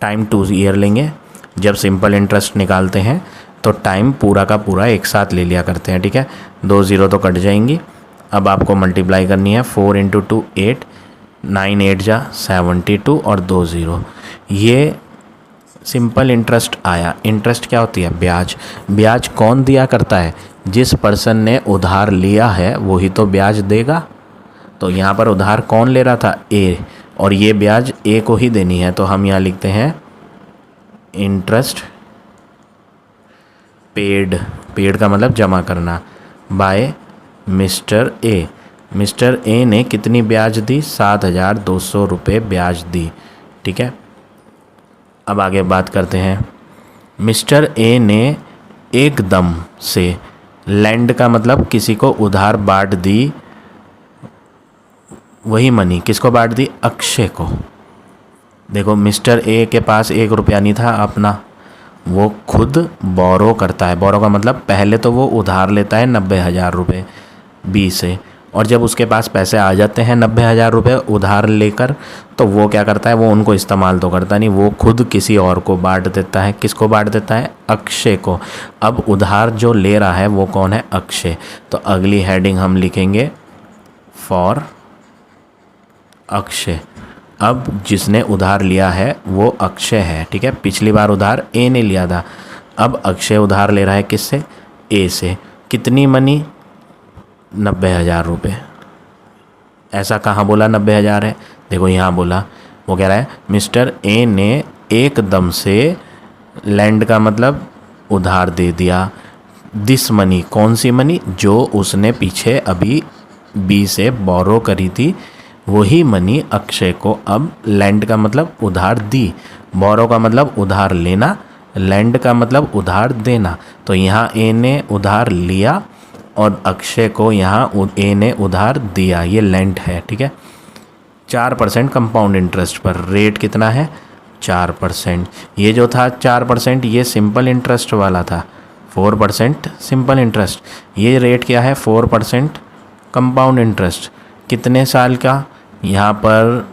टाइम 2 ईयर लेंगे। जब सिंपल इंटरेस्ट निकालते हैं तो टाइम पूरा का पूरा एक साथ ले लिया करते हैं, ठीक है। 2 0 तो कट जाएंगी। अब आपको मल्टीप्लाई करनी है, 4 इंटू 2 8, 9 8 जा 72 और 2 0। ये सिंपल इंटरेस्ट आया। इंटरेस्ट क्या होती है, ब्याज। ब्याज कौन दिया करता है, जिस पर्सन ने उधार लिया है वही तो ब्याज देगा। तो यहाँ पर उधार कौन ले रहा था, ए, और ये ब्याज ए को ही देनी है। तो हम यहाँ लिखते हैं इंटरेस्ट पेड, पेड का मतलब जमा करना, by mister A. Mister A ने कितनी ब्याज दी, 7,200 रुपये ब्याज दी, ठीक है। अब आगे बात करते हैं, मिस्टर ए ने एकदम से, लैंड का मतलब किसी को उधार बांट दी, वही मनी किसको बांट दी, अक्षय को। देखो मिस्टर ए के पास 1 रुपया नहीं था अपना, वो खुद बोरो करता है। बोरो का मतलब पहले तो वो उधार लेता है 90,000 रुपये बी से, और जब उसके पास पैसे आ जाते हैं 90,000 रुपये उधार लेकर, तो वो क्या करता है, वो उनको इस्तेमाल तो करता नहीं, वो खुद किसी और को बांट देता है। किसको बांट देता है, अक्षय को। अब उधार जो ले रहा है वो कौन है, अक्षय। तो अगली हेडिंग हम लिखेंगे फॉर अक्षय। अब जिसने उधार लिया है वो अक्षय है, ठीक है। पिछली बार उधार ए ने लिया था, अब अक्षय उधार ले रहा है किससे, ए से। कितनी मनी, 90,000 रुपये। ऐसा कहाँ बोला 90,000 है, देखो यहाँ बोला, वो कह रहा है मिस्टर ए ने एकदम से, लैंड का मतलब उधार दे दिया, दिस मनी, कौन सी मनी, जो उसने पीछे अभी बी से बोरो करी थी, वही मनी अक्षय को अब लैंड का मतलब उधार दी। बोरो का मतलब उधार लेना, लैंड का मतलब उधार देना। तो यहाँ ए ने उधार लिया और अक्षय को यहाँ ए ने उधार दिया, ये लेंट है, ठीक है। 4% कंपाउंड इंटरेस्ट पर, रेट कितना है, 4%। ये जो था 4% ये सिंपल इंटरेस्ट वाला था, 4% सिंपल इंटरेस्ट। ये रेट क्या है, 4% कंपाउंड इंटरेस्ट। कितने साल का, यहाँ पर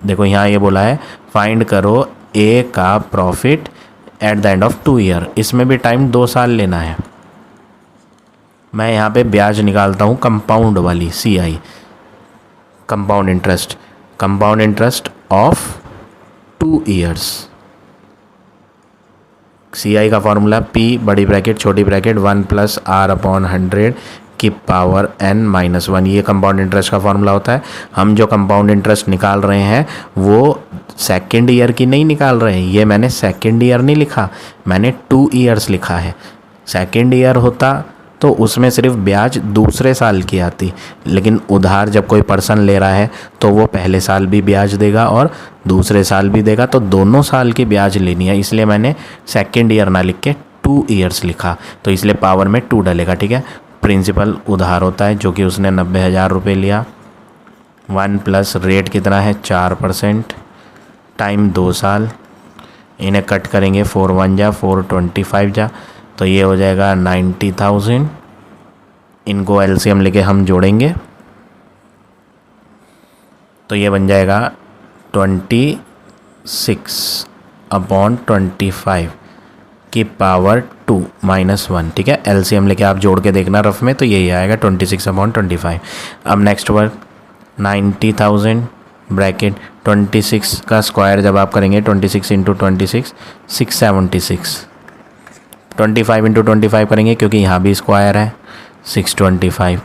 देखो यहाँ ये बोला है फाइंड करो ए का profit eight the end of 2 year. इसमें भी टाइम 2 साल लेना है। मैं यहाँ पे ब्याज निकालता हूँ कंपाउंड वाली, CI, compound interest of 2 years. CI का फॉर्मूला P बड़ी ब्रैकेट छोटी ब्रैकेट 1 + R/100 की पावर n-1, ये कंपाउंड इंटरेस्ट का फॉर्मूला होता है। हम जो कंपाउंड इंटरेस्ट निकाल रहे हैं वो सेकेंड ईयर की नहीं निकाल रहे हैं, ये मैंने सेकेंड ईयर नहीं लिखा, मैंने 2 ईयर्स लिखा है। सेकेंड ईयर होता तो उसमें सिर्फ ब्याज दूसरे साल की आती, लेकिन उधार जब कोई पर्सन ले रहा है तो वो पहले साल भी ब्याज देगा और दूसरे साल भी देगा, तो दोनों साल की ब्याज लेनी है, इसलिए मैंने सेकेंड ईयर ना लिख के 2 ईयर्स लिखा, तो इसलिए पावर में 2 डलेगा। ठीक है, प्रिंसिपल उधार होता है जो कि उसने 90,000 रुपये लिया, 1 प्लस रेट कितना है 4%, टाइम 2 साल, इन्हें कट करेंगे 4 1 जा 4 25 जा, तो ये हो जाएगा 90,000। इनको एलसीएम लेके हम जोड़ेंगे तो ये बन जाएगा 26/25 की पावर 2 - 1। ठीक है, एलसीएम लेके आप जोड़ के देखना रफ में, तो यही आएगा 26/25। अब नेक्स्ट वर्ड 90,000 ब्रैकेट 26 का स्क्वायर जब आप करेंगे 26 × 26 676, 25 × 25 करेंगे क्योंकि यहाँ भी स्क्वायर है 625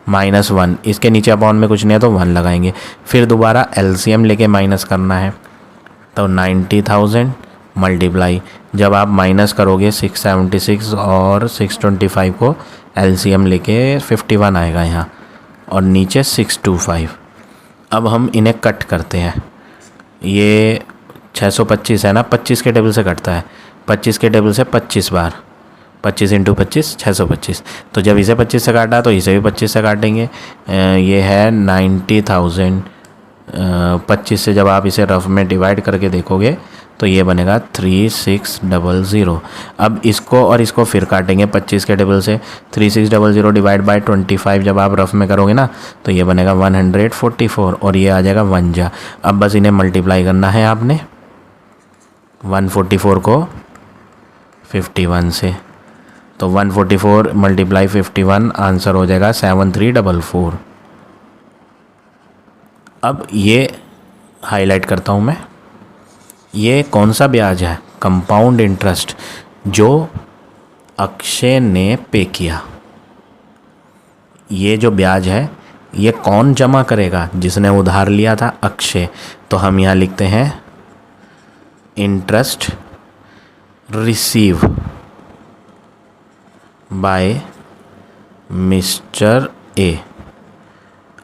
-1, इसके नीचे अपॉन में कुछ नहीं है तो 1 लगाएंगे, फिर दोबारा एलसीएम लेके माइनस करना है, तो 90,000 मल्टीप्लाई, जब आप माइनस करोगे 676 और 625 को एलसीएम लेके 51 आएगा यहाँ, और नीचे 625। अब हम इन्हें कट करते हैं, ये 625 है ना, 25 के टेबल से कटता है, 25 के टेबल से 25 बार, 25 × 25 625, तो जब इसे 25 से काटा तो इसे भी 25 से काटेंगे। ये है 90,000, 25 से जब आप इसे रफ में डिवाइड करके देखोगे तो ये बनेगा 3600। अब इसको और इसको फिर काटेंगे 25 के टेबल से, 3600 डिवाइड बाय 25 जब आप रफ में करोगे ना तो ये बनेगा 144, और ये आ जाएगा 1 जा। अब बस इन्हें मल्टीप्लाई करना है आपने, 144 को 51 से, तो 144 × 51 आंसर हो जाएगा 7344। अब ये हाईलाइट करता हूँ मैं, ये कौन सा ब्याज है, कंपाउंड इंटरेस्ट जो अक्षय ने पे किया। ये जो ब्याज है ये कौन जमा करेगा, जिसने उधार लिया था, अक्षय। तो हम यहाँ लिखते हैं इंटरेस्ट रिसीव बाय मिस्टर ए।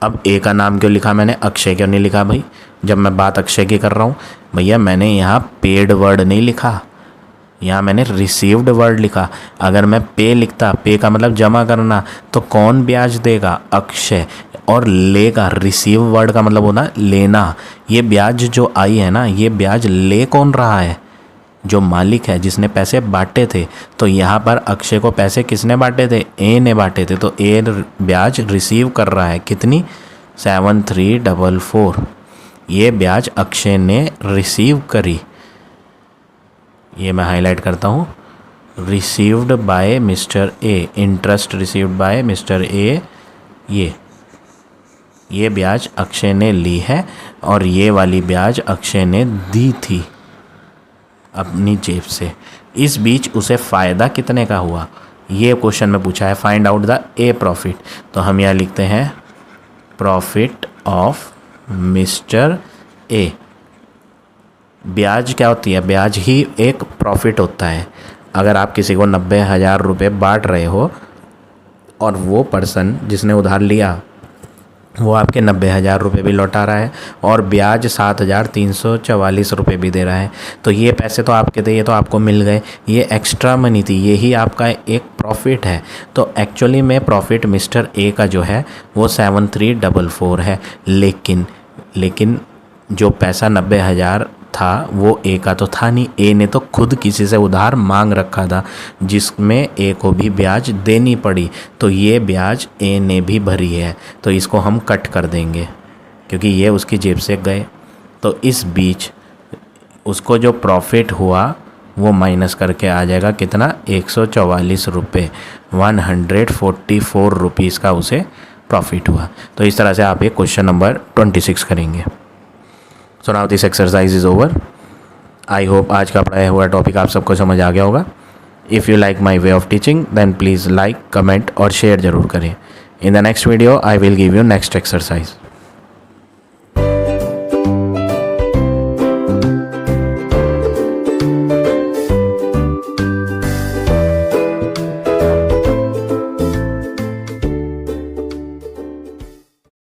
अब ए का नाम क्यों लिखा मैंने, अक्षय क्यों नहीं लिखा भाई, जब मैं बात अक्षय की कर रहा हूँ भैया, मैंने यहाँ पेड वर्ड नहीं लिखा, यहाँ मैंने रिसीव्ड वर्ड लिखा। अगर मैं पे लिखता, पे का मतलब जमा करना, तो कौन ब्याज देगा, अक्षय, और लेगा, रिसीव वर्ड का मतलब होता लेना। ये ब्याज जो आई है ना, ये ब्याज ले कौन रहा है, जो मालिक है, जिसने पैसे बांटे थे। तो यहाँ पर अक्षय को पैसे किसने बांटे थे, ए ने बांटे थे, तो ए ब्याज रिसीव कर रहा है, कितनी 7344। ये ब्याज अक्षय ने रिसीव करी, ये मैं हाईलाइट करता हूँ, received by mister A, interest received by mister ए। ये ब्याज अक्षय ने ली है, और ये वाली ब्याज अक्षय ने दी थी अपनी जेब से। इस बीच उसे फ़ायदा कितने का हुआ, ये क्वेश्चन में पूछा है, find out the A profit. तो हम यहाँ लिखते हैं प्रॉफिट ऑफ मिस्टर ए। ब्याज क्या होती है, ब्याज ही एक प्रॉफिट होता है। अगर आप किसी को 90,000 रुपये बांट रहे हो और वो पर्सन जिसने उधार लिया वो आपके 90,000 रुपये भी लौटा रहा है और ब्याज 7,344 रुपये भी दे रहा है, तो ये पैसे तो आपके थे, ये तो आपको मिल गए, ये एक्स्ट्रा मनी थी, यही आपका एक प्रॉफिट है। तो एक्चुअली में प्रॉफिट मिस्टर ए का जो है वो 7344 है, लेकिन जो पैसा 90,000 था वो ए का तो था नहीं, ए ने तो खुद किसी से उधार मांग रखा था जिसमें ए को भी ब्याज देनी पड़ी, तो ये ब्याज ए ने भी भरी है, तो इसको हम कट कर देंगे क्योंकि ये उसकी जेब से गए। तो इस बीच उसको जो प्रॉफिट हुआ वो माइनस करके आ जाएगा कितना, 144 रुपये, 144 रुपीज़ का उसे प्रॉफिट हुआ। तो इस तरह से आप ये क्वेश्चन नंबर 26 करेंगे। So now this exercise is over. I hope आज का पढ़ाया हुआ टॉपिक आप सबको समझ आ गया होगा। If you like my way of teaching then please like, comment और शेयर ज़रूर करें। In the next video I will give you next exercise.